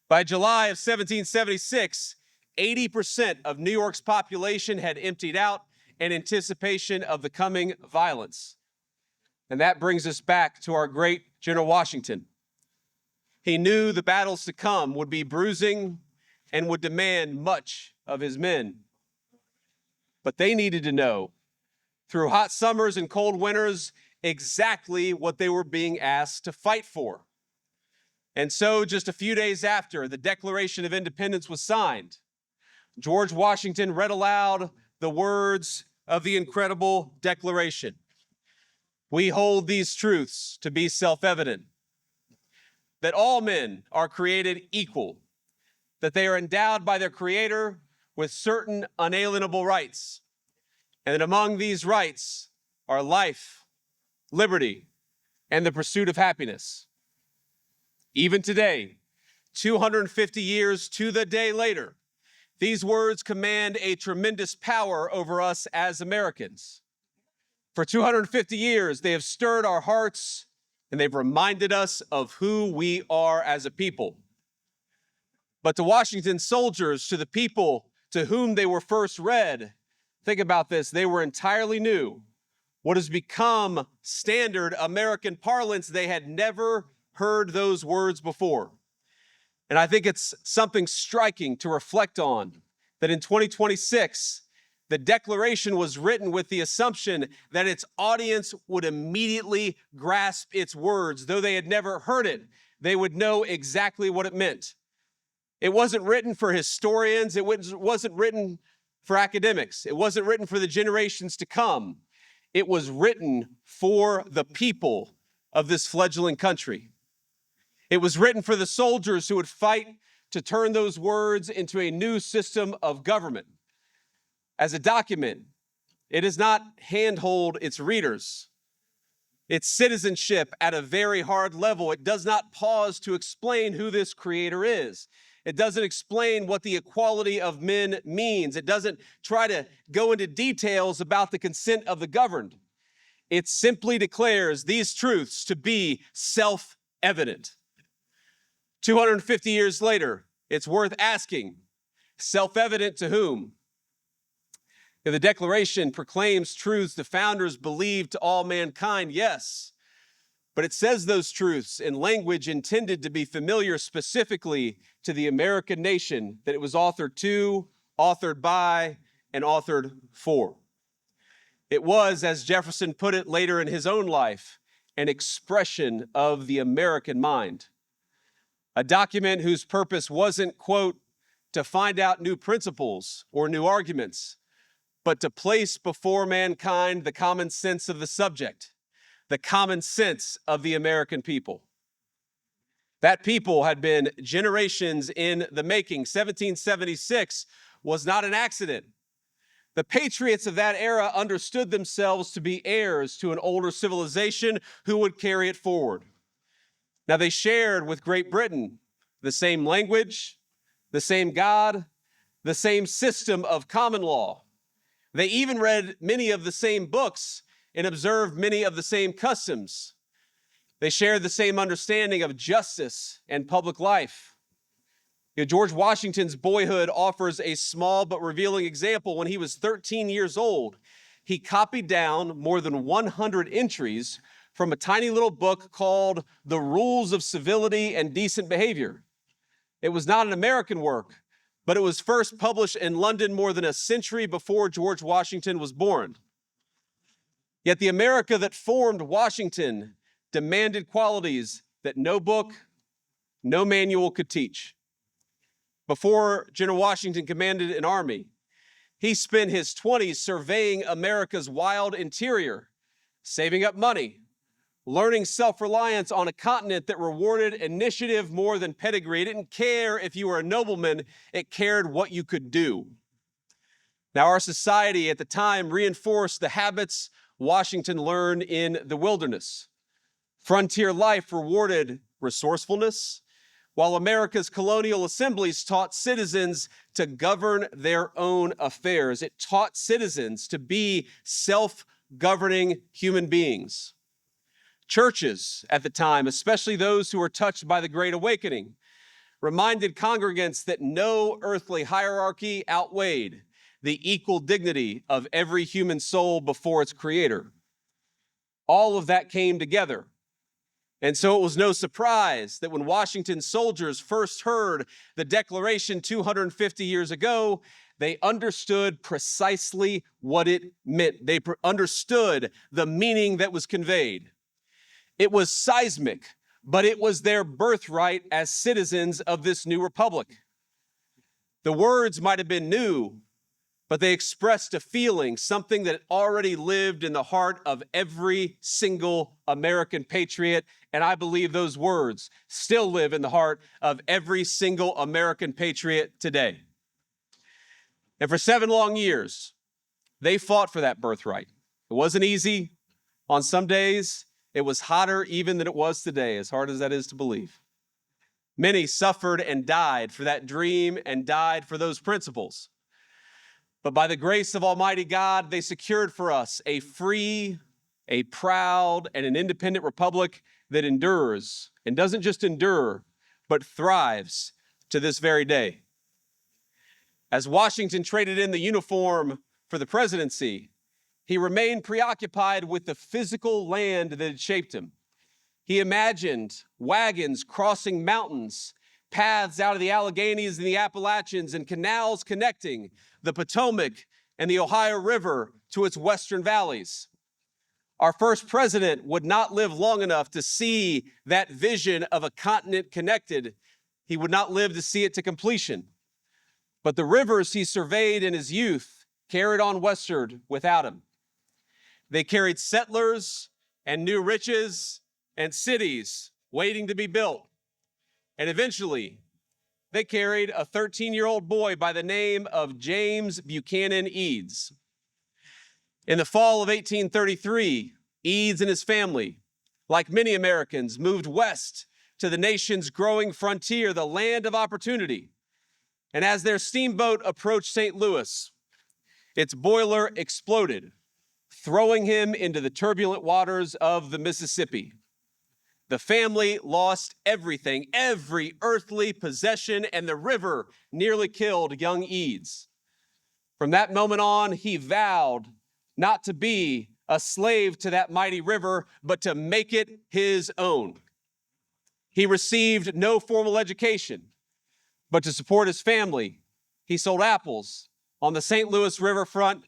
Speaker 7: By July of 1776, 80% of New York's population had emptied out in anticipation of the coming violence. And that brings us back to our great General Washington. He knew the battles to come would be bruising and would demand much of his men. But they needed to know, through hot summers and cold winters, exactly what they were being asked to fight for. And so, just a few days after the Declaration of Independence was signed, George Washington read aloud the words of the incredible Declaration. We hold these truths to be self-evident, that all men are created equal, that they are endowed by their Creator with certain unalienable rights, and that among these rights are life, liberty, and the pursuit of happiness. Even today, 250 years to the day later, these words command a tremendous power over us as Americans. For 250 years, they have stirred our hearts and they've reminded us of who we are as a people. But to Washington's soldiers, to the people to whom they were first read, think about this, they were entirely new. What has become standard American parlance they had never heard those words before. And I think it's something striking to reflect on that in 2026, the Declaration was written with the assumption that its audience would immediately grasp its words. Though they had never heard it, they would know exactly what it meant. It wasn't written for historians. It wasn't written for academics. It wasn't written for the generations to come. It was written for the people of this fledgling country. It was written for the soldiers who would fight to turn those words into a new system of government. As a document, it does not handhold its readers. Its citizenship at a very hard level. It does not pause to explain who this creator is. It doesn't explain what the equality of men means. It doesn't try to go into details about the consent of the governed. It simply declares these truths to be self-evident. 250 years later, it's worth asking, self-evident to whom? If the Declaration proclaims truths the founders believed to all mankind, yes. But it says those truths in language intended to be familiar specifically to the American nation that it was authored to, authored by, and authored for. It was, as Jefferson put it later in his own life, an expression of the American mind. A document whose purpose wasn't, quote, to find out new principles or new arguments, but to place before mankind the common sense of the subject, the common sense of the American people. That people had been generations in the making. 1776 was not an accident. The patriots of that era understood themselves to be heirs to an older civilization who would carry it forward. Now, they shared with Great Britain the same language, the same God, the same system of common law. They even read many of the same books and observed many of the same customs. They shared the same understanding of justice and public life. George Washington's boyhood offers a small but revealing example. When he was 13 years old, he copied down more than 100 entries from a tiny little book called The Rules of Civility and Decent Behavior. It was not an American work, but it was first published in London more than a century before George Washington was born. Yet the America that formed Washington demanded qualities that no book, no manual could teach. Before General Washington commanded an army, he spent his 20s surveying America's wild interior, saving up money, learning self-reliance on a continent that rewarded initiative more than pedigree. It didn't care if you were a nobleman, it cared what you could do. Now, our society at the time reinforced the habits Washington learned in the wilderness. Frontier life rewarded resourcefulness, while America's colonial assemblies taught citizens to govern their own affairs. It taught citizens to be self-governing human beings. Churches at the time, especially those who were touched by the Great Awakening, reminded congregants that no earthly hierarchy outweighed the equal dignity of every human soul before its creator. All of that came together. And so it was no surprise that when Washington's soldiers first heard the Declaration 250 years ago, they understood precisely what it meant. They understood the meaning that was conveyed. It was seismic, but it was their birthright as citizens of this new republic. The words might have been new, but they expressed a feeling, something that already lived in the heart of every single American patriot. And I believe those words still live in the heart of every single American patriot today. And for 7 long years, they fought for that birthright. It wasn't easy. On some days, it was hotter even than it was today, as hard as that is to believe. Many suffered and died for that dream and died for those principles. But by the grace of Almighty God, they secured for us a free, a proud, and an independent republic that endures, and doesn't just endure, but thrives to this very day. As Washington traded in the uniform for the presidency, he remained preoccupied with the physical land that had shaped him. He imagined wagons crossing mountains, paths out of the Alleghenies and the Appalachians, and canals connecting the Potomac and the Ohio River to its western valleys. Our first president would not live long enough to see that vision of a continent connected. He would not live to see it to completion. But the rivers he surveyed in his youth carried on westward without him. They carried settlers and new riches and cities waiting to be built. And eventually, they carried a 13-year-old boy by the name of James Buchanan Eads. In the fall of 1833, Eads and his family, like many Americans, moved west to the nation's growing frontier, the land of opportunity. And as their steamboat approached St. Louis, its boiler exploded, throwing him into the turbulent waters of the Mississippi. The family lost everything, every earthly possession, and the river nearly killed young Eads. From that moment on, he vowed not to be a slave to that mighty river, but to make it his own. He received no formal education, but to support his family, he sold apples on the St. Louis riverfront,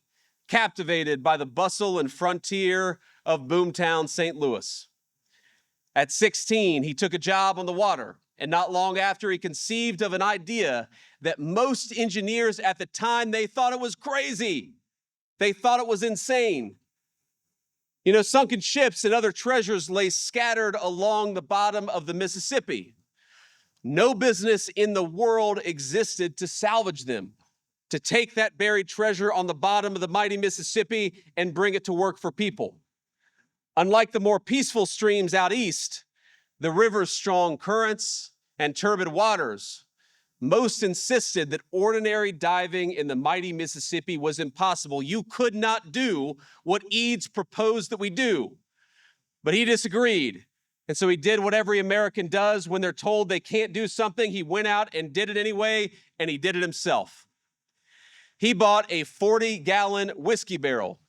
Speaker 7: captivated by the bustle and frontier of boomtown St. Louis. At 16, he took a job on the water, and not long after, he conceived of an idea that most engineers at the time, they thought it was crazy. They thought it was insane. You know, sunken ships and other treasures lay scattered along the bottom of the Mississippi. No business in the world existed to salvage them, to take that buried treasure on the bottom of the mighty Mississippi and bring it to work for people. Unlike the more peaceful streams out east, the river's strong currents and turbid waters, most insisted that ordinary diving in the mighty Mississippi was impossible. You could not do what Eads proposed that we do. But he disagreed. And so he did what every American does when they're told they can't do something. He went out and did it anyway, and he did it himself. He bought a 40-gallon whiskey barrel,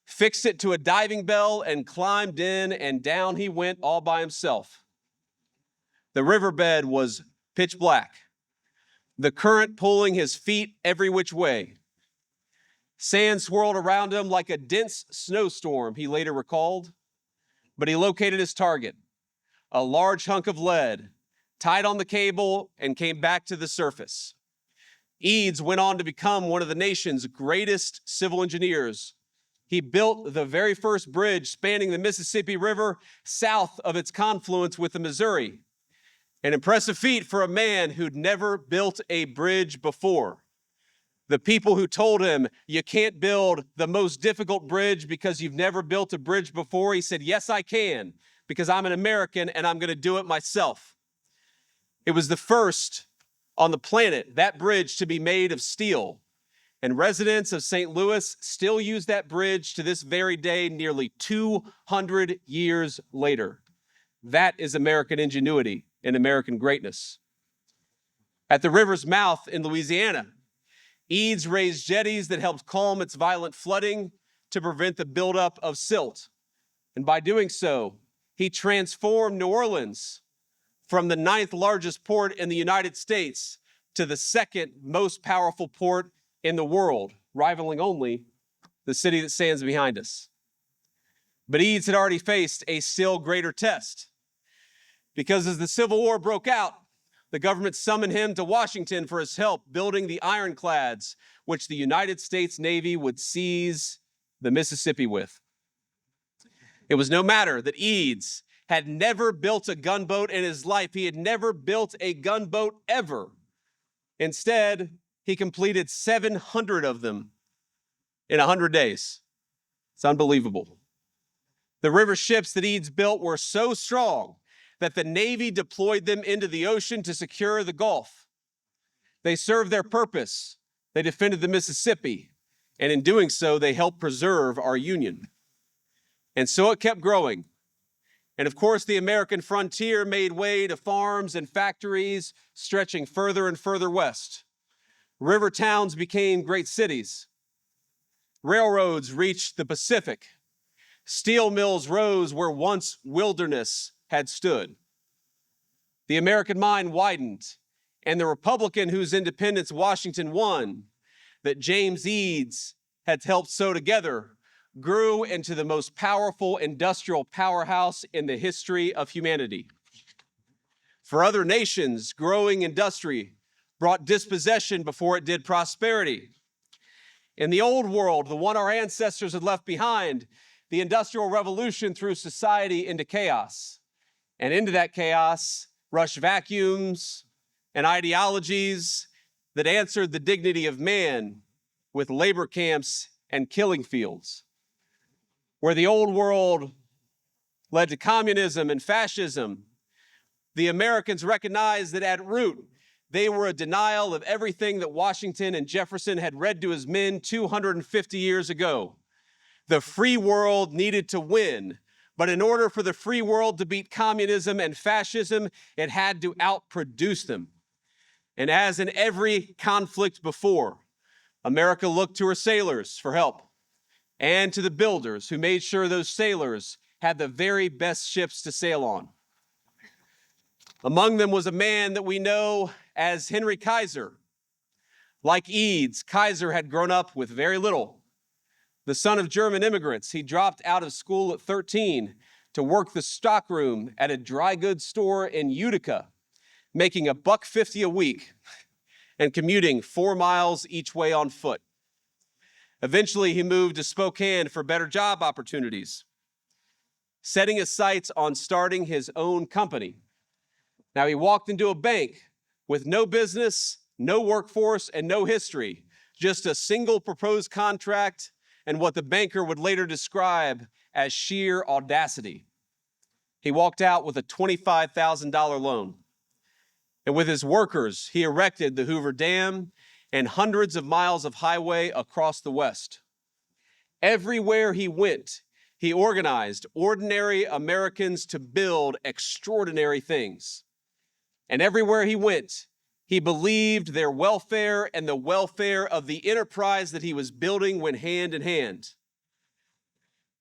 Speaker 7: fixed it to a diving bell, and climbed in, and down he went all by himself. The riverbed was pitch black, the current pulling his feet every which way. Sand swirled around him like a dense snowstorm, he later recalled. But he located his target, a large hunk of lead, tied on the cable, and came back to the surface. Eads went on to become one of the nation's greatest civil engineers. He built the very first bridge spanning the Mississippi River south of its confluence with the Missouri. An impressive feat for a man who'd never built a bridge before. The people who told him, you can't build the most difficult bridge because you've never built a bridge before, he said, yes, I can, because I'm an American and I'm going to do it myself. It was the first on the planet, that bridge, to be made of steel. And residents of St. Louis still use that bridge to this very day, nearly 200 years later. That is American ingenuity and American greatness. At the river's mouth in Louisiana, Eads raised jetties that helped calm its violent flooding to prevent the buildup of silt. And by doing so, he transformed New Orleans from the 9th largest port in the United States to the 2nd most powerful port in the world, rivaling only the city that stands behind us. But Eads had already faced a still greater test, because as the Civil War broke out, the government summoned him to Washington for his help building the ironclads, which the United States Navy would seize the Mississippi with. It was no matter that Eads had never built a gunboat in his life. He had never built a gunboat ever. Instead, he completed 700 of them in 100 days. It's unbelievable. The river ships that Eads built were so strong that the Navy deployed them into the ocean to secure the Gulf. They served their purpose. They defended the Mississippi, and in doing so, they helped preserve our Union. And so it kept growing. And of course, the American frontier made way to farms and factories stretching further and further west. River towns became great cities. Railroads reached the Pacific. Steel mills rose where once wilderness had stood. The American mind widened, and the Republican whose independence Washington won, that James Eads had helped sew together, grew into the most powerful industrial powerhouse in the history of humanity. For other nations, growing industry brought dispossession before it did prosperity. In the old world, the one our ancestors had left behind, the Industrial Revolution threw society into chaos. And into that chaos rushed vacuums and ideologies that answered the dignity of man with labor camps and killing fields. Where the old world led to communism and fascism, the Americans recognized that at root, they were a denial of everything that Washington and Jefferson had read to his men 250 years ago. The free world needed to win, but in order for the free world to beat communism and fascism, it had to outproduce them. And as in every conflict before, America looked to her sailors for help and to the builders who made sure those sailors had the very best ships to sail on. Among them was a man that we know as Henry Kaiser. Like Eads, Kaiser had grown up with very little. The son of German immigrants, he dropped out of school at 13 to work the stockroom at a dry goods store in Utica, making $1.50 a week and commuting 4 miles each way on foot. Eventually, he moved to Spokane for better job opportunities, setting his sights on starting his own company. Now, he walked into a bank with no business, no workforce, and no history, just a single proposed contract and what the banker would later describe as sheer audacity. He walked out with a $25,000 loan. And with his workers, he erected the Hoover Dam and hundreds of miles of highway across the West. Everywhere he went, he organized ordinary Americans to build extraordinary things. And everywhere he went, he believed their welfare and the welfare of the enterprise that he was building went hand in hand.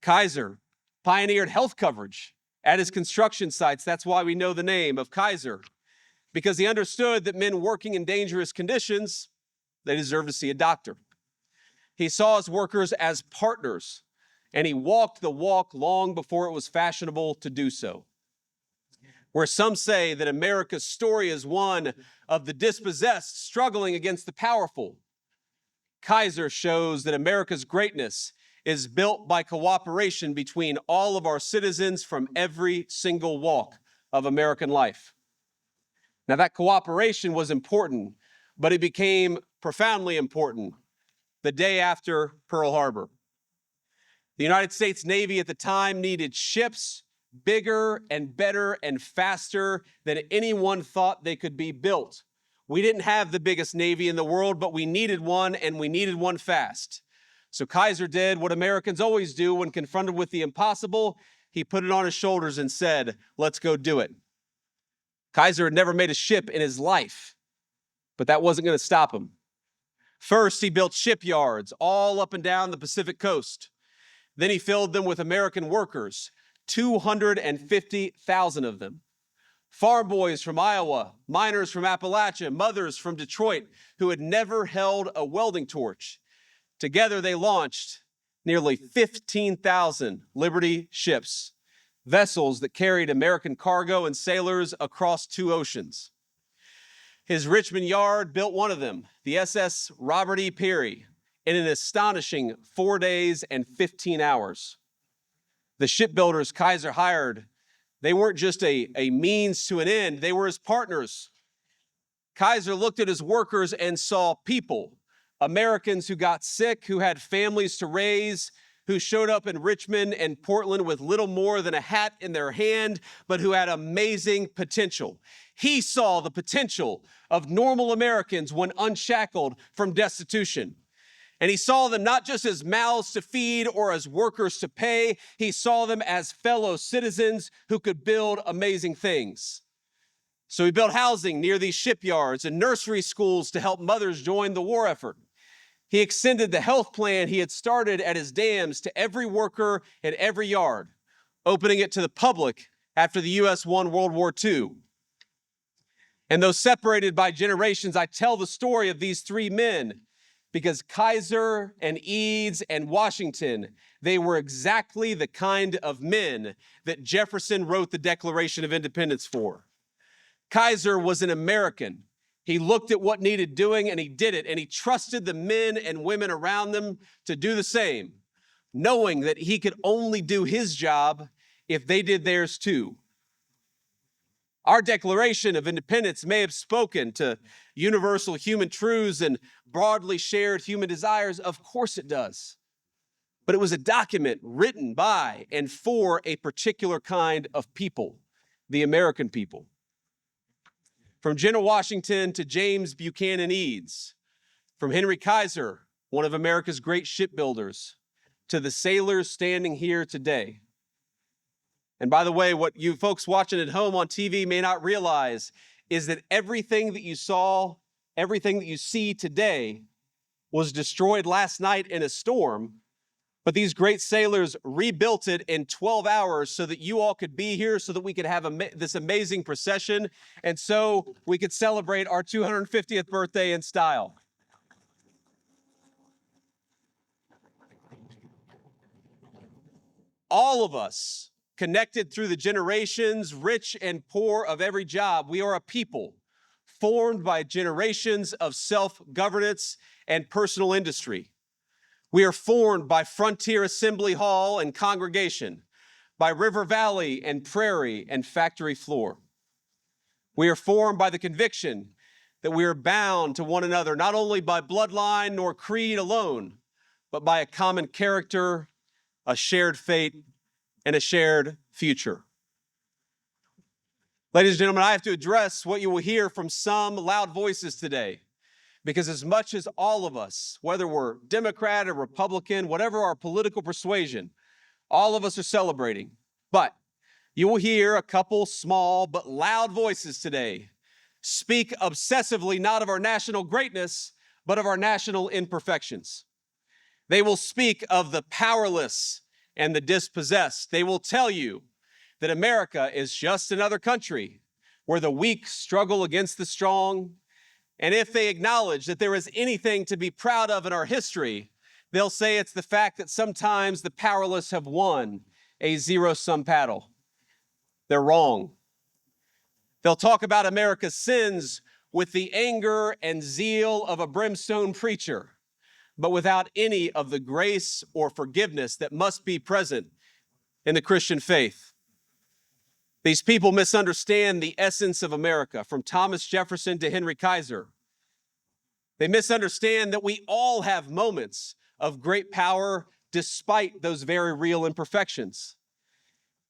Speaker 7: Kaiser pioneered health coverage at his construction sites. That's why we know the name of Kaiser, because he understood that men working in dangerous conditions, they deserve to see a doctor. He saw his workers as partners, and he walked the walk long before it was fashionable to do so. Where some say that America's story is one of the dispossessed struggling against the powerful, Kaiser shows that America's greatness is built by cooperation between all of our citizens from every single walk of American life. Now, that cooperation was important, but it became profoundly important the day after Pearl Harbor. The United States Navy at the time needed ships bigger and better and faster than anyone thought they could be built. We didn't have the biggest Navy in the world, but we needed one, and we needed one fast. So Kaiser did what Americans always do when confronted with the impossible. He put it on his shoulders and said, let's go do it. Kaiser had never made a ship in his life, but that wasn't going to stop him. First, he built shipyards all up and down the Pacific coast. Then he filled them with American workers, 250,000 of them. Farm boys from Iowa, miners from Appalachia, mothers from Detroit who had never held a welding torch. Together, they launched nearly 15,000 Liberty ships, vessels that carried American cargo and sailors across 2 oceans. His Richmond yard built one of them, the SS Robert E. Peary, in an astonishing 4 days and 15 hours. The shipbuilders Kaiser hired, they weren't just a means to an end, they were his partners. Kaiser looked at his workers and saw people, Americans who got sick, who had families to raise, who showed up in Richmond and Portland with little more than a hat in their hand, but who had amazing potential. He saw the potential of normal Americans when unshackled from destitution. And he saw them not just as mouths to feed or as workers to pay. He saw them as fellow citizens who could build amazing things. So he built housing near these shipyards and nursery schools to help mothers join the war effort. He extended the health plan he had started at his dams to every worker at every yard, opening it to the public after the U.S. won World War II. And though separated by generations, I tell the story of these three men because Kaiser and Eads and Washington, they were exactly the kind of men that Jefferson wrote the Declaration of Independence for. Kaiser was an American. He looked at what needed doing and he did it, and he trusted the men and women around them to do the same, knowing that he could only do his job if they did theirs too. Our Declaration of Independence may have spoken to universal human truths and broadly shared human desires. Of course it does. But it was a document written by and for a particular kind of people, the American people. From General Washington to James Buchanan Eads, from Henry Kaiser, one of America's great shipbuilders, to the sailors standing here today. And by the way, what you folks watching at home on TV may not realize is that everything that you saw, everything that you see today was destroyed last night in a storm, but these great sailors rebuilt it in 12 hours so that you all could be here, so that we could have this amazing procession, and so we could celebrate our 250th birthday in style. All of us, connected through the generations, rich and poor of every job, we are a people formed by generations of self-governance and personal industry. We are formed by Frontier Assembly Hall and congregation, by River Valley and prairie and factory floor. We are formed by the conviction that we are bound to one another, not only by bloodline nor creed alone, but by a common character, a shared fate, and a shared future. Ladies and gentlemen, I have to address what you will hear from some loud voices today, because as much as all of us, whether we're Democrat or Republican, whatever our political persuasion, all of us are celebrating. But you will hear a couple small but loud voices today speak obsessively not of our national greatness, but of our national imperfections. They will speak of the powerless and the dispossessed. They will tell you that America is just another country where the weak struggle against the strong. And if they acknowledge that there is anything to be proud of in our history, they'll say it's the fact that sometimes the powerless have won a zero-sum battle. They're wrong. They'll talk about America's sins with the anger and zeal of a brimstone preacher, but without any of the grace or forgiveness that must be present in the Christian faith. These people misunderstand the essence of America, from Thomas Jefferson to Henry Kaiser. They misunderstand that we all have moments of great power despite those very real imperfections.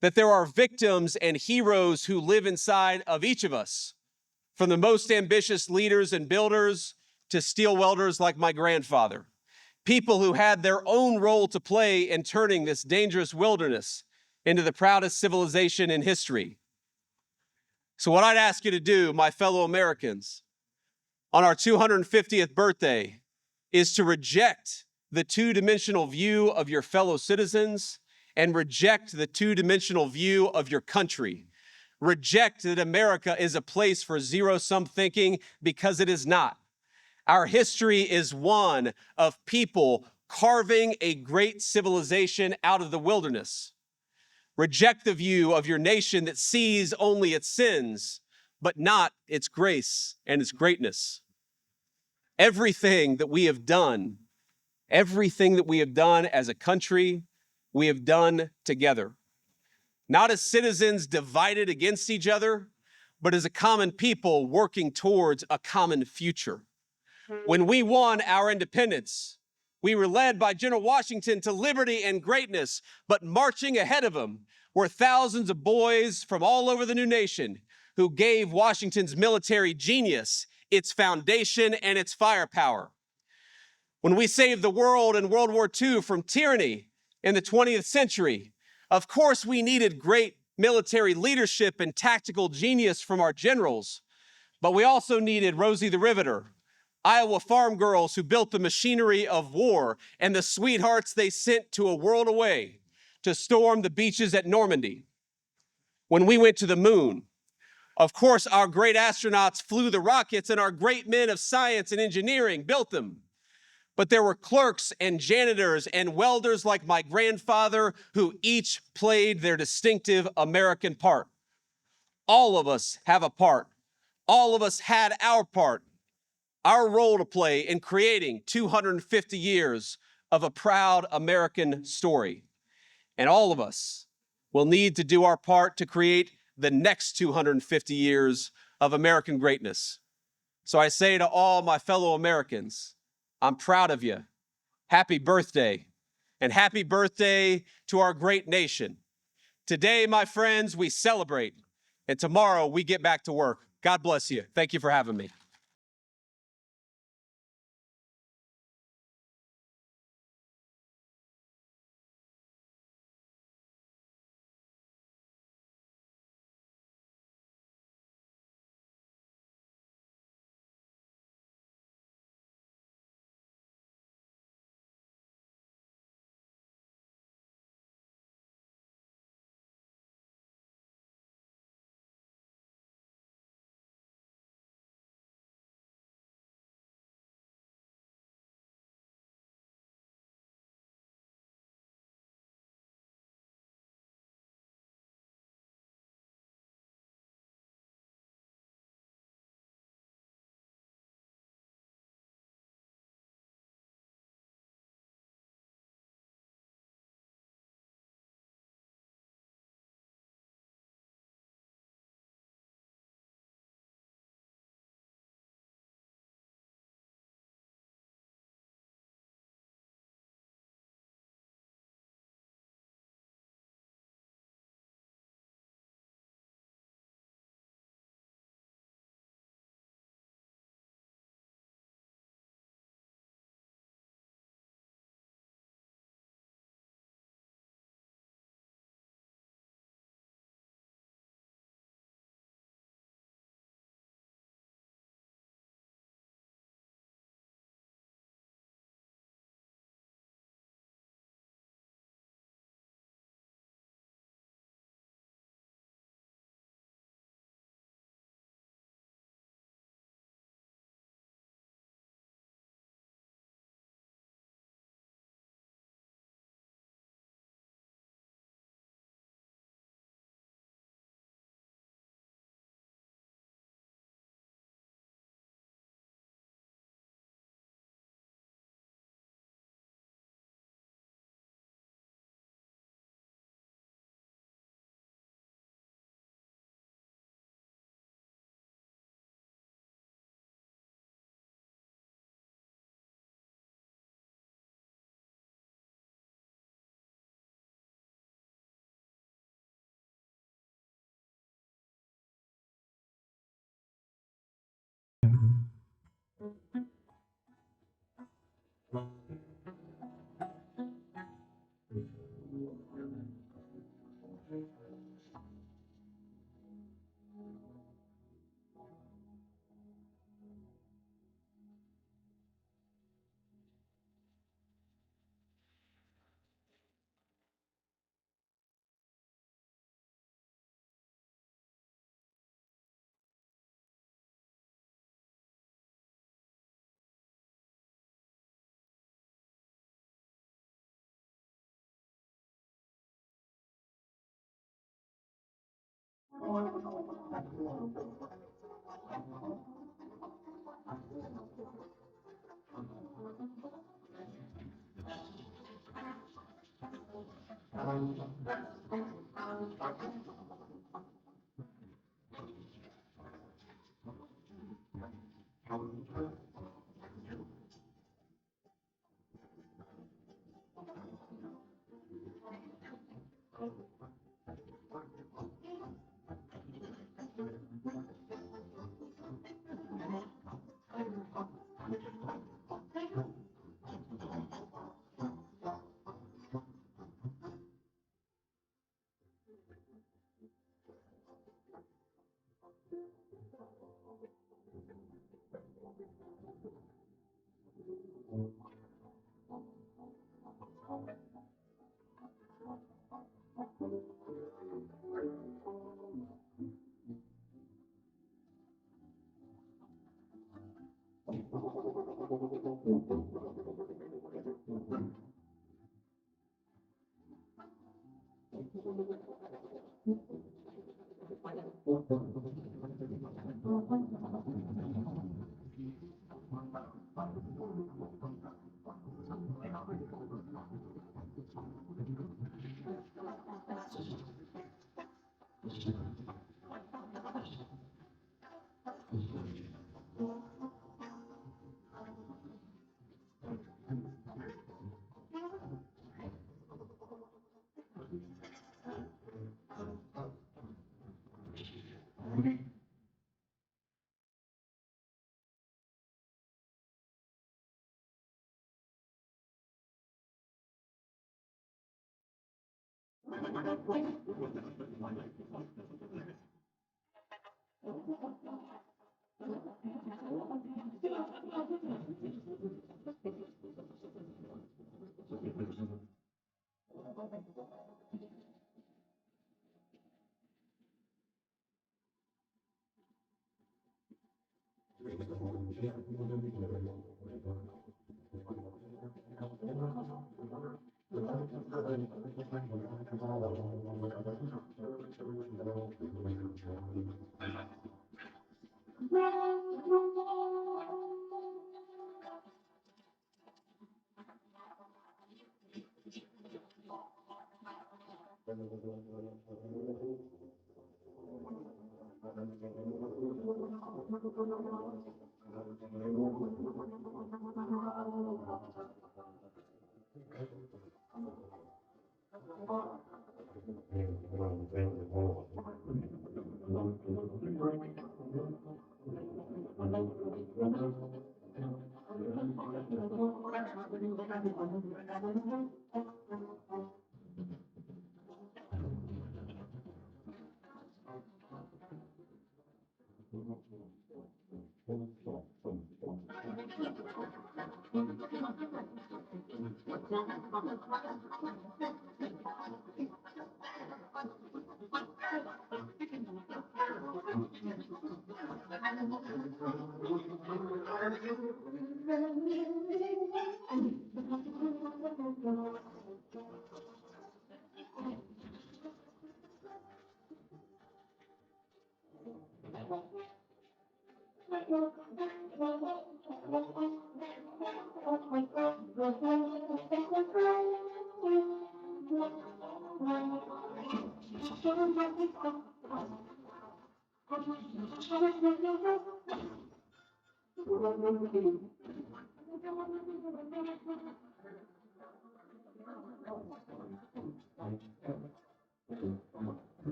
Speaker 7: That there are victims and heroes who live inside of each of us, from the most ambitious leaders and builders to steel welders like my grandfather. People who had their own role to play in turning this dangerous wilderness into the proudest civilization in history. So what I'd ask you to do, my fellow Americans, on our 250th birthday, is to reject the two-dimensional view of your fellow citizens and reject the two-dimensional view of your country. Reject that America is a place for zero-sum thinking, because it is not. Our history is one of people carving a great civilization out of the wilderness. Reject the view of your nation that sees only its sins, but not its grace and its greatness. Everything that we have done as a country, we have done together. Not as citizens divided against each other, but as a common people working towards a common future. When we won our independence, we were led by General Washington to liberty and greatness, but marching ahead of him were thousands of boys from all over the new nation who gave Washington's military genius its foundation and its firepower. When we saved the world in World War II from tyranny in the 20th century, of course we needed great military leadership and tactical genius from our generals, but we also needed Rosie the Riveter, Iowa farm girls who built the machinery of war, and the sweethearts they sent to a world away to storm the beaches at Normandy. when we went to the moon. Of course, our great astronauts flew the rockets and our great men of science and engineering built them. But there were clerks and janitors and welders like my grandfather who each played their distinctive American part. All of us have a part. All of us had our part, our role to play in creating 250 years of a proud American story. And all of us will need to do our part to create the next 250 years of American greatness. So I say to all my fellow Americans, I'm proud of you. Happy birthday. And happy birthday to our great nation. Today, my friends, we celebrate. And tomorrow we get back to work. God bless you. Thank you for having me.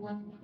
Speaker 2: One.